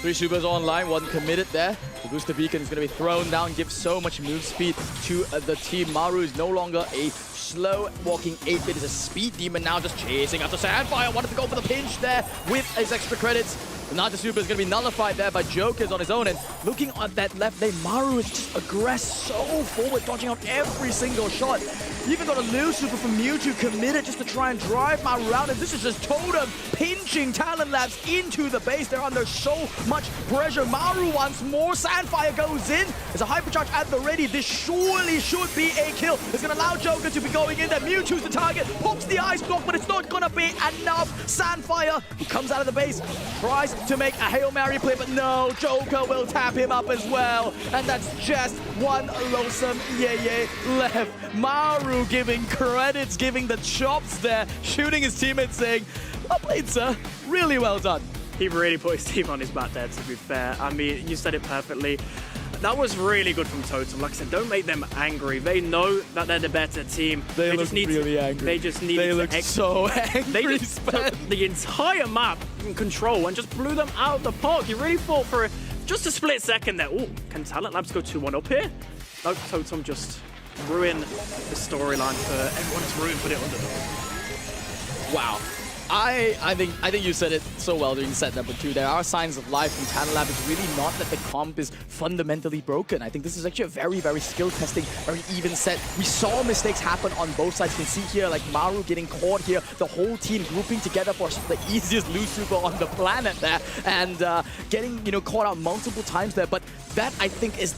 3 supers online, 1 committed there. The booster beacon is going to be thrown down, gives so much move speed to the team. Maru is no longer a slow walking 8-bit, is a speed demon now, just chasing after Sandfire. Wanted to go for the pinch there with his extra credits. The Naja super is going to be nullified there by Jokers on his own. And looking at that left lane, Maru is just aggressed so forward, dodging out every single shot. Even got a new super from Mewtwo committed just to try and drive Maru out. And this is just Totem pinching Talent Labs into the base. They're under so much pressure. Maru once more. Sandfire goes in. There's a hypercharge at the ready. This surely should be a kill. It's going to allow Joker to be going in there. Mewtwo's the target. Pokes the ice block, but it's not going to be enough. Sandfire, he comes out of the base, tries to make a Hail Mary play, but no, Joker will tap him up as well. And that's just one lonesome Yeye left. Maru giving credits, giving the chops there, shooting his teammates saying, well played, sir. Really well done. He really put his team on his back there, to be fair. I mean, you said it perfectly. That was really good from Totem. Like I said, don't make them angry. They know that they're the better team. They just need really angry. They just need They to look so angry. They just took the entire map in control and just blew them out of the park. You really fought for just a split second there. Oh, can Talent Labs go 2-1 up here? No, Totem just ruined the storyline for everyone. It's ruined, put it under them. Wow. I think you said it so well during set number 2. There are signs of life from Talent Lab. It's really not that the comp is fundamentally broken. I think this is actually a very skill testing, very even set. We saw mistakes happen on both sides. You can see here like Maru getting caught here, the whole team grouping together for the easiest loose super on the planet there, and getting caught out multiple times there. But that I think is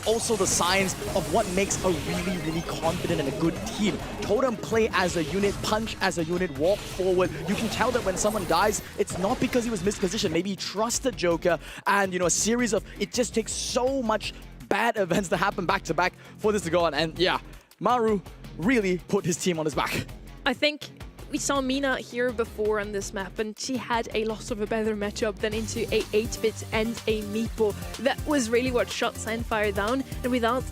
also the signs of what makes a really confident and a good team. Totem play as a unit, punch as a unit, walk forward. You can tell that when someone dies, it's not because he was mispositioned. Maybe he trusted Joker, and a series of, it just takes so much bad events to happen back to back for this to go on. And yeah, Maru really put his team on his back. I think we saw Mina here before on this map, and she had a lot of a better matchup than into a 8-bit and a Meeple. That was really what shot Sandfire down, and without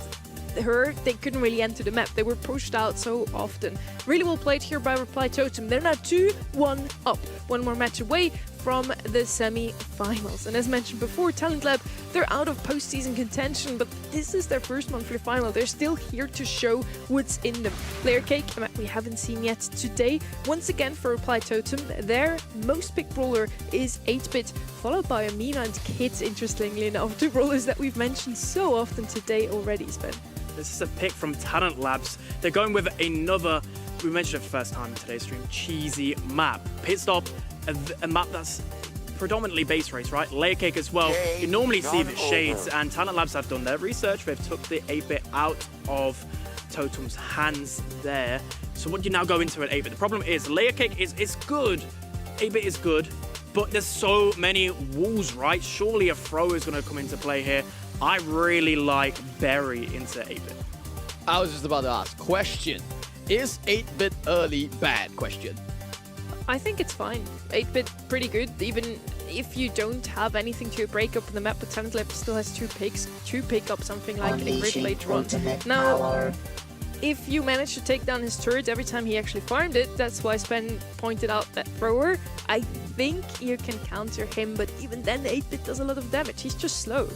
her, they couldn't really enter the map. They were pushed out so often. Really well played here by Reply Totem. They're now 2-1 up. One more match away from the semi-finals. And as mentioned before, Talent Lab, they're out of postseason contention, but this is their first monthly final. They're still here to show what's in them. Layer Cake, we haven't seen yet today. Once again for Reply Totem, their most picked brawler is 8-bit, followed by Amina and Kids, interestingly enough. 2 brawlers that we've mentioned so often today already, Sven. This is a pick from Talent Labs. They're going with another, we mentioned it for the first time in today's stream, cheesy map. Pit Stop, a map that's predominantly base race, right? Layer Cake as well. You normally see the shades, and Talent Labs have done their research. They've took the 8-bit out of Totem's hands there. So what do you now go into an 8-bit? The problem is Layer Cake is good. 8-bit is good, but there's so many walls, right? Surely a throw is going to come into play here. I really like Berry into 8-bit. I was just about to ask. Question. Is 8-bit early bad? Question. I think it's fine. 8-bit pretty good, even if you don't have anything to break up in the map, but Talent Lab still has 2 picks to pick up something like a Great later on. Now, if you manage to take down his turret every time he actually farmed it, that's why Sven pointed out that thrower, I think you can counter him, but even then 8-bit does a lot of damage. He's just slow.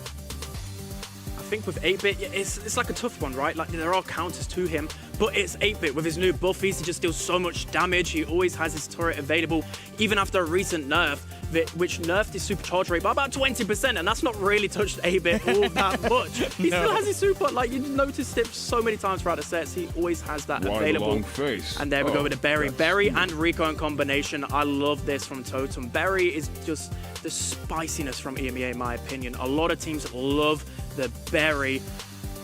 I think with 8-Bit, it's like a tough one, right? Like, there are counters to him, but it's 8-Bit. With his new buffies, he just deals so much damage. He always has his turret available, even after a recent nerf, which nerfed his supercharge rate by about 20%, and that's not really touched 8-Bit all that much. He still has his super, like, you noticed it so many times throughout the sets. He always has that available. And there we go with the Berry. Berry and Rico in combination. I love this from Totem. Berry is just the spiciness from EMEA, in my opinion. A lot of teams love the Berry.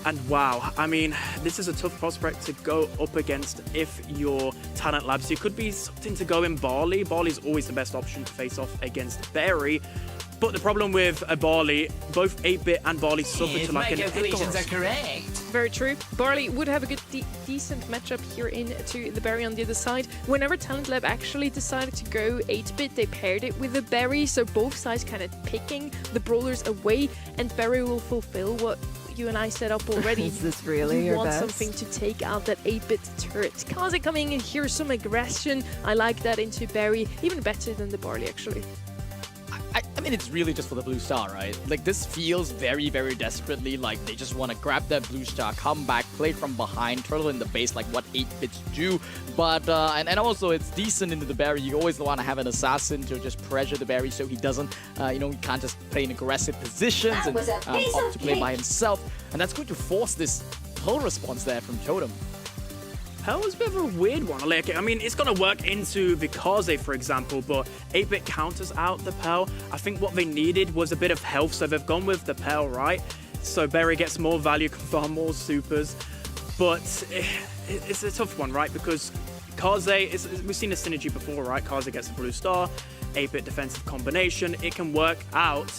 And wow, I mean, this is a tough prospect to go up against if you're Talent Labs. You could be something to go in Barley. Barley's always the best option to face off against Berry. But the problem with a Barley, both 8-Bit and Barley suffer to like an calculations are correct. Very true. Barley would have a good, decent matchup here into the Berry on the other side. Whenever Talent Lab actually decided to go 8-Bit, they paired it with the Berry, so both sides kind of picking the brawlers away, and Berry will fulfill what you and I set up already. Is this really you your want best? something to take out that 8-Bit turret. Kaze coming in here, some aggression. I like that into Berry, even better than the Barley actually. I mean, it's really just for the blue star, right? Like, this feels very, very desperately like they just want to grab that blue star, come back, play from behind, turtle in the base like what 8-Bits do. But, and also it's decent into the Berry. You always want to have an assassin to just pressure the Berry so he doesn't, you know, he can't just play in aggressive positions and opt to play by himself. And that's going to force this whole response there from Totem. Hell is a bit of a weird one. Like, I mean, it's going to work into Vikaze, for example, but 8-Bit counters out the Pell. I think what they needed was a bit of health, so they've gone with the Pell, right? So Berry gets more value, can farm more supers. But it's a tough one, right? Because Kaze, we've seen a synergy before, right? Kaze gets the blue star, 8-Bit defensive combination. It can work out.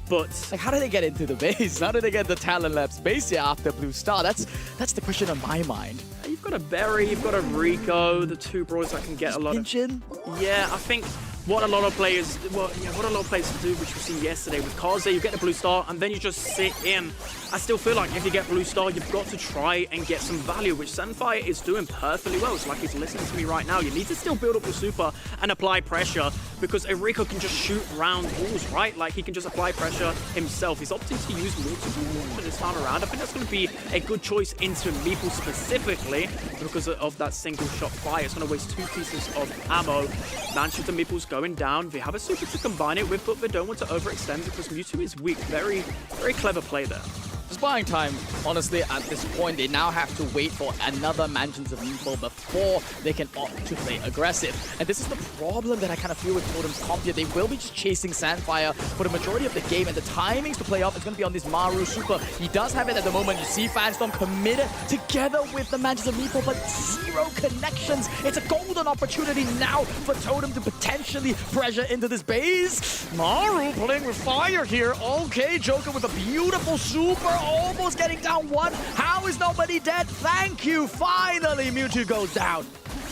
But like, how do they get into the base? How do they get the Talent Labs base here after Blue Star? That's the question on my mind. You've got a Berry, you've got a Rico, the two brawlers that can get just a lot pinch in. Yeah, I think what a lot of players do, which we've seen yesterday with Kaze, you get the blue star and then you just sit in. I still feel like if you get blue star, you've got to try and get some value, which Sunfire is doing perfectly well. It's like he's listening to me right now. You need to still build up your super and apply pressure, because a Rico can just shoot around walls, right? Like, he can just apply pressure himself. He's opting to use multiple this time around. I think that's going to be a good choice into Meeple specifically because of that single shot fire. It's going to waste 2 pieces of ammo. Manshooter Meeple's going down. They have a super to combine it with, but they don't want to overextend because Mewtwo is weak. Very, very clever play there. Just buying time, honestly, at this point. They now have to wait for another Mansions of Meeple before they can opt to play aggressive. And this is the problem that I kind of feel with Totem's comp here. They will be just chasing Sandfire for the majority of the game, and the timings to play off is going to be on this Maru super. He does have it at the moment. You see Fanstorm committed together with the Mansions of Meeple, but 0 connections. It's a golden opportunity now for Totem to potentially pressure into this base. Maru playing with fire here. Okay, Joker with a beautiful super. Almost getting down 1. How is nobody dead? Thank you. Finally, Mewtwo goes down.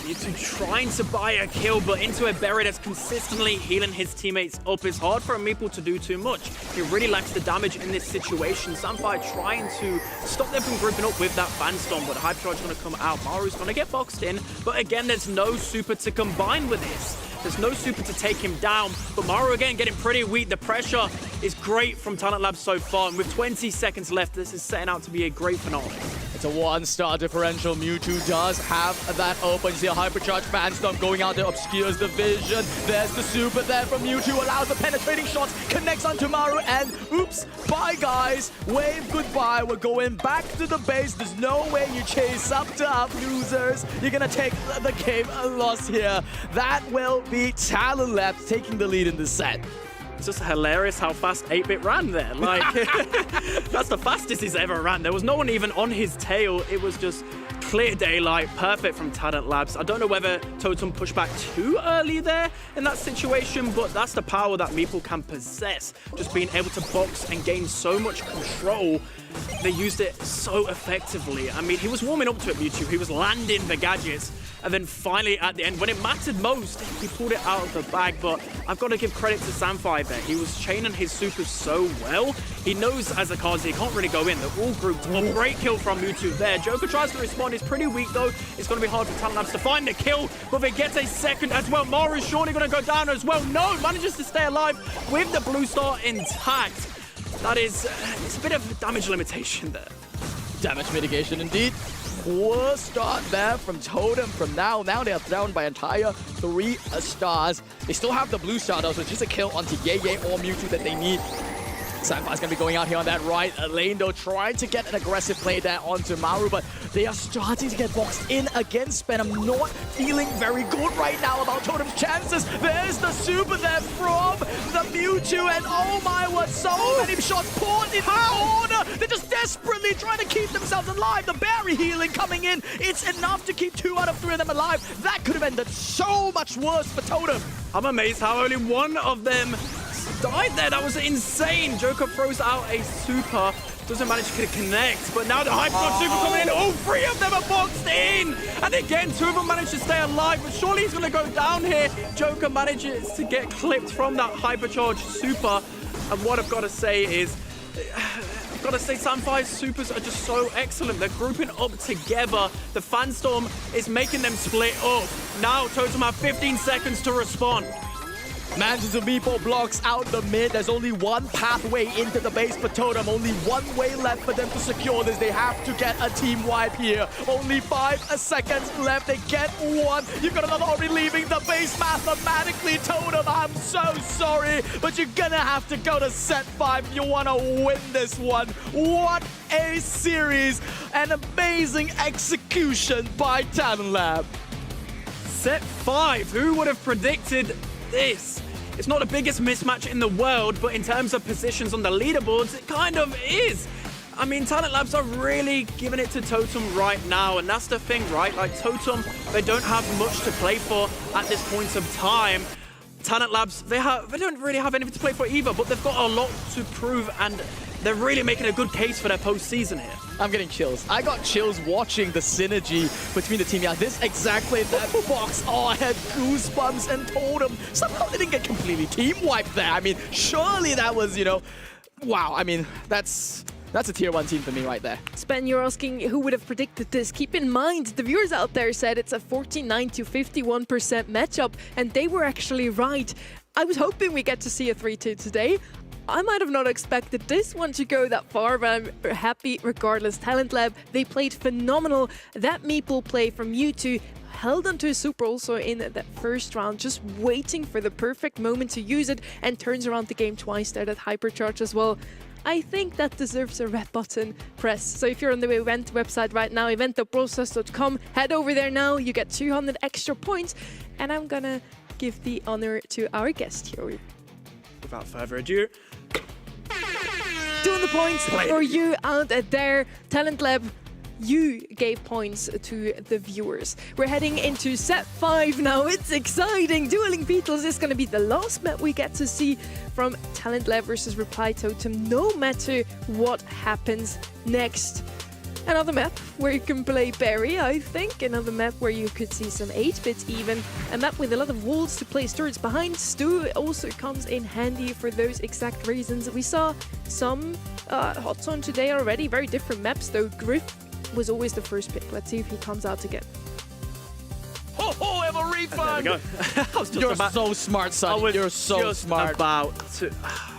Mewtwo trying to buy a kill, but into a Berry that's consistently healing his teammates up. It's hard for a Meeple to do too much. He really lacks the damage in this situation. Sunfire trying to stop them from grouping up with that Fanstorm, but the Hypercharge is going to come out. Maru's going to get boxed in, but again, there's no super to combine with this. There's no super to take him down, but Maru again getting pretty weak. The pressure is great from Talent Labs so far, and with 20 seconds left, this is setting out to be a great finale. It's a 1-star differential. Mewtwo does have that open. You see a Hypercharge Fanstorm going out there, obscures the vision. There's the super there from Mewtwo, allows the penetrating shots, connects onto Maru, and oops, bye guys. Wave goodbye. We're going back to the base. There's no way you chase up to up, losers. You're gonna take the game a loss here. That will be Talent Labs taking the lead in this set. It's just hilarious how fast 8-Bit ran there. Like, that's the fastest he's ever ran. There was no one even on his tail. It was just clear daylight, perfect from Talent Labs. I don't know whether Totem pushed back too early there in that situation, but that's the power that Meeple can possess. Just being able to box and gain so much control. They used it so effectively. I mean, he was warming up to it, Mewtwo. He was landing the gadgets. And then finally, at the end, when it mattered most, he pulled it out of the bag. But I've got to give credit to Samfire there. He was chaining his supers so well. He knows as a Kaze, he can't really go in. They're all grouped. A great kill from Mewtwo there. Joker tries to respond. He's pretty weak, though. It's going to be hard for Talent Labs to find the kill. But they get a second as well. Maru's surely going to go down as well. No, manages to stay alive with the blue star intact. That is, it's a bit of damage limitation there. Damage mitigation indeed. Poor start there from Totem. From now they are down by entire 3 stars. They still have the blue star though, so it's just a kill onto Ye or Mewtwo that they need. Sandfire's gonna be going out here on that right lane though, trying to get an aggressive play there onto Maru, but they are starting to get boxed in against Spen. I'm not feeling very good right now about Totem's chances. There's the super there from the Mewtwo, and oh my word, so many shots poured in the corner. They're just desperately trying to keep themselves alive. The berry healing coming in, it's enough to keep 2 out of 3 of them alive. That could have ended so much worse for Totem. I'm amazed how only one of them died there. That was insane. Joker throws out a super. Doesn't manage to connect, but now the Hyper super coming in. All 3 of them are boxed in. And again, 2 of them manage to stay alive, but surely he's going to go down here. Joker manages to get clipped from that Hypercharged super. And what I've got to say is, Sandfire's supers are just so excellent. They're grouping up together. The Fanstorm is making them split up. Now Totem have 15 seconds to respond. Mansions of Meepo blocks out the mid. There's only one pathway into the base for Totem. Only one way left for them to secure this. They have to get a team wipe here. Only 5 seconds left. They get 1. You've got another Ori leaving the base mathematically. Totem, I'm so sorry, but you're gonna have to go to set 5 if you want to win this one. What a series. An amazing execution by Talent Lab. Set 5. Who would have predicted this? It's not the biggest mismatch in the world, but in terms of positions on the leaderboards, it kind of is. I mean, Talent Labs are really giving it to Totem right now, and that's the thing, right? Like, Totem, they don't have much to play for at this point of time. Talent Labs, they don't really have anything to play for either, but they've got a lot to prove, and they're really making a good case for their postseason here. I'm getting chills. I got chills watching the synergy between the team. Yeah, this exactly that box. Oh, I had goosebumps, and Totem somehow they didn't get completely team wiped there. I mean, surely that was, you know, wow. I mean, that's a tier 1 team for me right there. Spen, you're asking who would have predicted this. Keep in mind, the viewers out there said it's a 49 to 51% matchup, and they were actually right. I was hoping we get to see a 3-2 today. I might have not expected this one to go that far, but I'm happy regardless. Talent Lab, they played phenomenal. That meeple play from Mewtwo held onto a super also in that first round, just waiting for the perfect moment to use it, and turns around the game twice there, that Hypercharge as well. I think that deserves a red button press. So if you're on the event website right now, event.brosas.com, head over there now. You get 200 extra points. And I'm gonna give the honor to our guest here. Without further ado, doing the points for you out there. Talent Lab, you gave points to the viewers. We're heading into set 5 now. It's exciting. Dueling Beetles is going to be the last map we get to see from Talent Lab versus Reply Totem, no matter what happens next. Another map where you can play Barry, I think. Another map where you could see some 8-bit even. A map with a lot of walls to place turrets behind. Stu also comes in handy for those exact reasons. We saw some Hot Zone today already. Very different maps though. Griff was always the first pick. Let's see if he comes out again. Oh, have a refund! There we go. You're so smart, son. You're so smart. About to,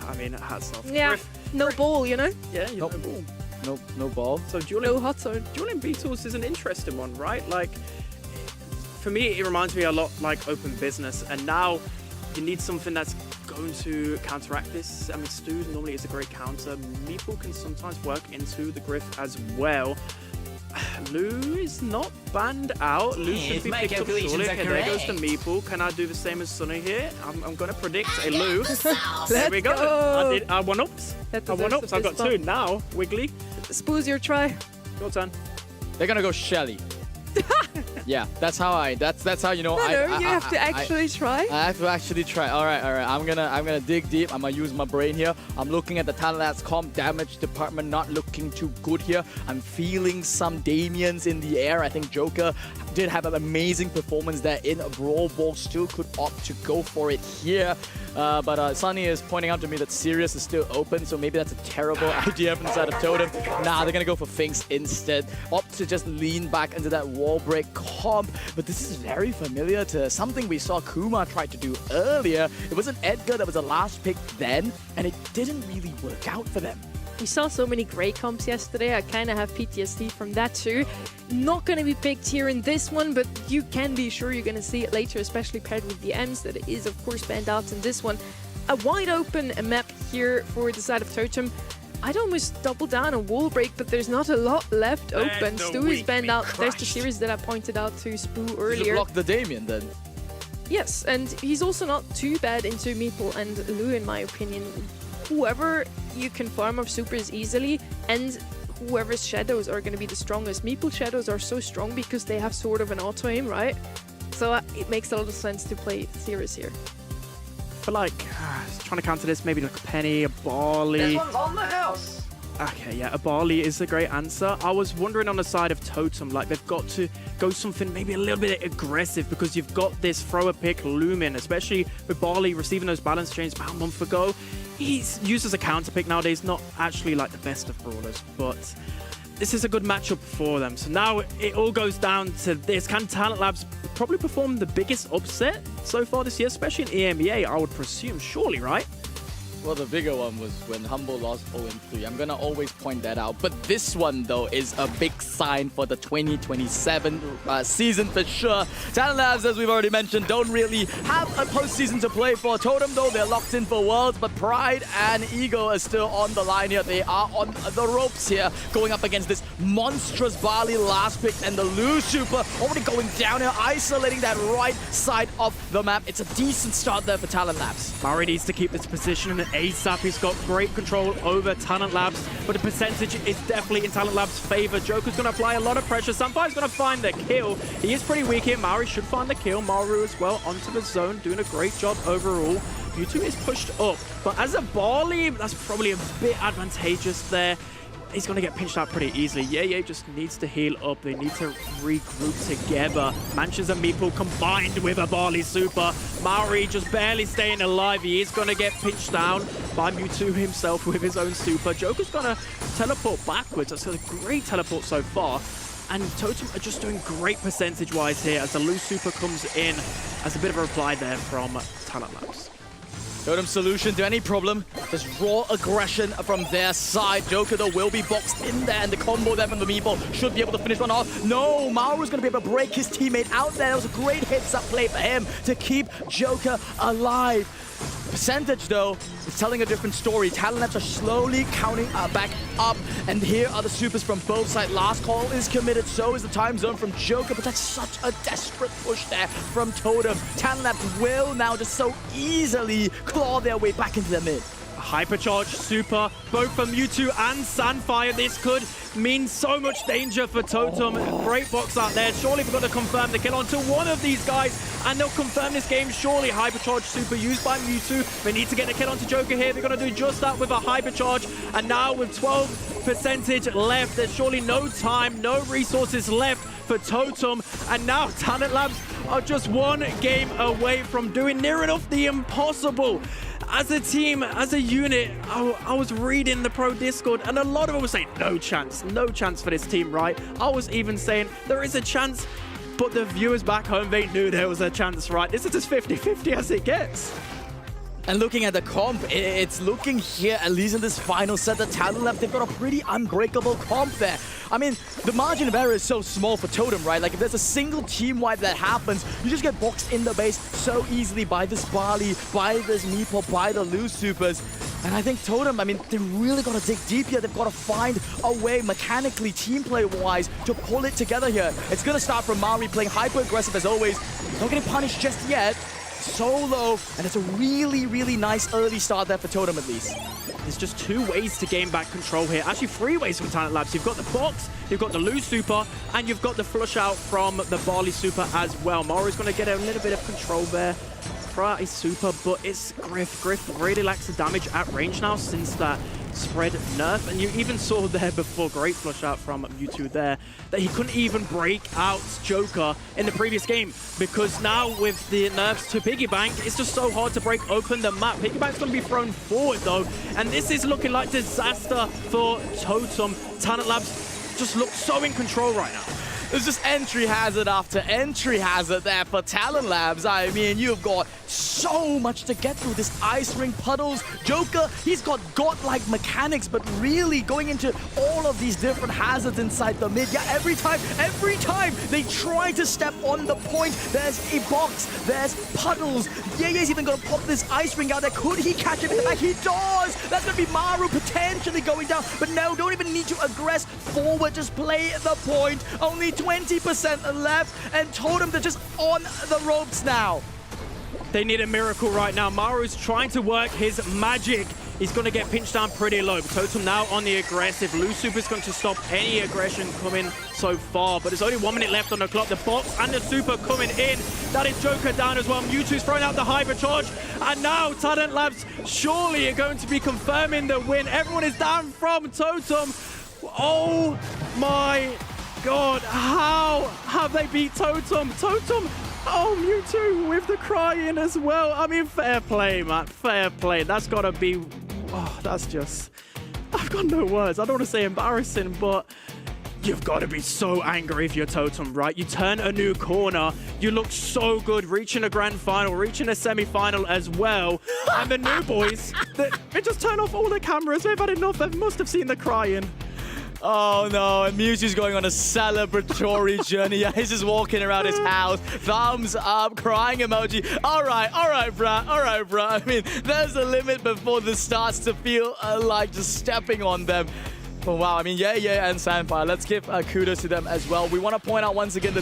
I mean, hats off. Yeah, no ball, you know? Yeah, you know. No ball. So no Hot Zone. Dueling Beetles is an interesting one, right? Like, for me, it reminds me a lot like Open Business, and now you need something that's going to counteract this. I mean, Stu normally is a great counter. Meeple can sometimes work into the Griff as well. Lou is not banned out. Lou should be picked up surely. Okay, there goes the Meeple. Can I do the same as Sunny here? I'm going to predict a Lou. There we go. I one-ups. I one-ups. I've got 2. Now, Wiggly. Spooze your try. Your turn. They're going to go Shelly. Yeah, that's how you know. No, you have to actually try. I have to actually try. All right. I'm gonna dig deep. I'm gonna use my brain here. I'm looking at the Talent Labs comp damage department, not looking too good here. I'm feeling some Damians in the air. I think Joker did have an amazing performance there in Brawl Ball. Still could opt to go for it here. But Sunny is pointing out to me that Sirius is still open, so maybe that's a terrible idea from the side of Totem. Nah, they're gonna go for Finks instead. Opt to just lean back into that wall break comp, but this is very familiar to something we saw Kuma try to do earlier. It wasn't Edgar that was the last pick then, and it didn't really work out for them. We saw so many great comps yesterday. I kind of have PTSD from that too. Not going to be picked here in this one, but you can be sure you're going to see it later, especially paired with the M's that is, of course, banned out in this one. A wide open map here for the side of Totem. I'd almost double down on wall break, but there's not a lot left open. Stu is banned out. There's the series that I pointed out to Spoo earlier. Block the Damien then. Yes, and he's also not too bad into Meeple and Lu, in my opinion. Whoever you can farm up supers easily, and whoever's shadows are going to be the strongest. Meeple shadows are so strong because they have sort of an auto aim, right? So it makes a lot of sense to play Cirrus here. I feel like trying to counter this, maybe like a Penny, a Barley. This one's on the house. Okay, yeah, a Barley is a great answer. I was wondering on the side of Totem, like they've got to go something maybe a little bit aggressive because you've got this thrower pick looming, especially with Barley receiving those balance chains about a month ago. He's used as a counter pick nowadays, not actually like the best of brawlers, but this is a good matchup for them. So now it all goes down to this. Can Talent Labs probably perform the biggest upset so far this year, especially in EMEA, I would presume, surely, right? Well, the bigger one was when Humble lost 0-3. I'm gonna always point that out. But this one, though, is a big sign for the 2027 season for sure. Talent Labs, as we've already mentioned, don't really have a postseason to play for. Totem, though, they're locked in for Worlds, but Pride and Ego are still on the line here. They are on the ropes here, going up against this monstrous Barley last pick, and the Lu Super already going down here, isolating that right side of the map. It's a decent start there for Talent Labs. Murray needs to keep this position ASAP. He's got great control over Talent Labs, but the percentage is definitely in Talent Labs' favor. Joker's going to apply a lot of pressure. Sunfire's going to find the kill. He is pretty weak here. Maori should find the kill. Maru as well onto the zone, doing a great job overall. Mewtwo is pushed up, but as a Barley, that's probably a bit advantageous there. He's going to get pinched out pretty easily. Yeah, just needs to heal up. They need to regroup together. Mansions and Meeple combined with a Barley Super. Maori just barely staying alive. He is going to get pinched down by Mewtwo himself with his own Super. Joker's going to teleport backwards. That's a great teleport so far. And Totem are just doing great percentage-wise here as the Lu Super comes in as a bit of a reply there from Talent Labs. Totem's solution to any problem, just raw aggression from their side. Joker, though, will be boxed in there, and the combo there from the Meeple should be able to finish one off. No, Maru's going to be able to break his teammate out there. It was a great heads-up play for him to keep Joker alive. Percentage, though, is telling a different story. Talent Labs are slowly counting back up, and here are the supers from both sides. Last call is committed, so is the time zone from Joker, but that's such a desperate push there from Totem. Talent Labs will now just so easily claw their way back into the mid. Hypercharge Super, both from Mewtwo and Sandfire. This could mean so much danger for Totem. Great box out there. Surely we've got to confirm the kill onto one of these guys, and they'll confirm this game. Surely Hypercharge Super used by Mewtwo. They need to get the kill onto Joker here. They're going to do just that with a Hypercharge, and now with 12% left, there's surely no time, no resources left for Totem, and now Talent Labs are just one game away from doing near enough the impossible. As a team, as a unit, I was reading the pro Discord, and a lot of them were saying, no chance for this team, right? I was even saying, there is a chance, but the viewers back home, they knew there was a chance, right? This is as 50-50 as it gets. And looking at the comp, it's looking here, at least in this final set, the Talent Lab, they've got a pretty unbreakable comp there. I mean, the margin of error is so small for Totem, right? Like, if there's a single team wipe that happens, you just get boxed in the base so easily by this Barley, by this Meeple, by the Lu Supers. And I think Totem, I mean, they really got to dig deep here. They've got to find a way mechanically, team play-wise, to pull it together here. It's going to start from Maori playing hyper-aggressive as always. Not getting punished just yet. Solo, and it's a really, really nice early start there for Totem at least. There's just two ways to gain back control here. Actually, three ways from Talent Labs. You've got the box, you've got the Lu Super, and you've got the flush out from the Barley Super as well. Mari's going to get a little bit of control there. Throw out his Super, but it's Griff. Griff really lacks the damage at range now since that spread nerf, and you even saw there before, great flush out from Mewtwo there, that he couldn't even break out Joker in the previous game, because now with the nerfs to Piggy Bank, it's just so hard to break open the map. Piggy Bank's going to be thrown forward though, and this is looking like disaster for Totem. Talent Labs just look so in control right now. There's just entry hazard after entry hazard there for Talent Labs. I mean, you've got so much to get through. This ice ring puddles. Joker, he's got godlike mechanics, but really going into all of these different hazards inside the mid. Yeah, every time they try to step on the point, there's a box, there's puddles. Ye's even gonna pop this ice ring out there. Could he catch him in the back? He does! That's gonna be Maru potentially going down, but no, don't even need to aggress forward, just play the point. Only 20% left, and Totem, they're just on the ropes now. They need a miracle right now. Maru's trying to work his magic. He's going to get pinched down pretty low. Totem now on the aggressive. Loose Super's going to stop any aggression coming so far, but there's only 1 minute left on the clock. The box and the super coming in. That is Joker down as well. Mewtwo's throwing out the Hyper Charge, and now Talent Labs surely are going to be confirming the win. Everyone is down from Totem. Oh my God, how have they beat Totem? Totem, oh, Mewtwo with the crying as well. I mean, fair play, man, fair play. That's gotta be, oh, that's just, I've got no words. I don't want to say embarrassing, but you've got to be so angry if you're Totem, right? You turn a new corner, you look so good, reaching a grand final, reaching a semi-final as well, and the new boys, they just turn off all the cameras. They've had enough. They must have seen the crying. Oh no, and Mewtwo's going on a celebratory journey. Yeah, he's just walking around his house, thumbs up, crying emoji. All right, bruh. I mean, there's a limit before this starts to feel like just stepping on them. But wow, I mean, yeah, and Sandfire, let's give kudos to them as well. We want to point out once again that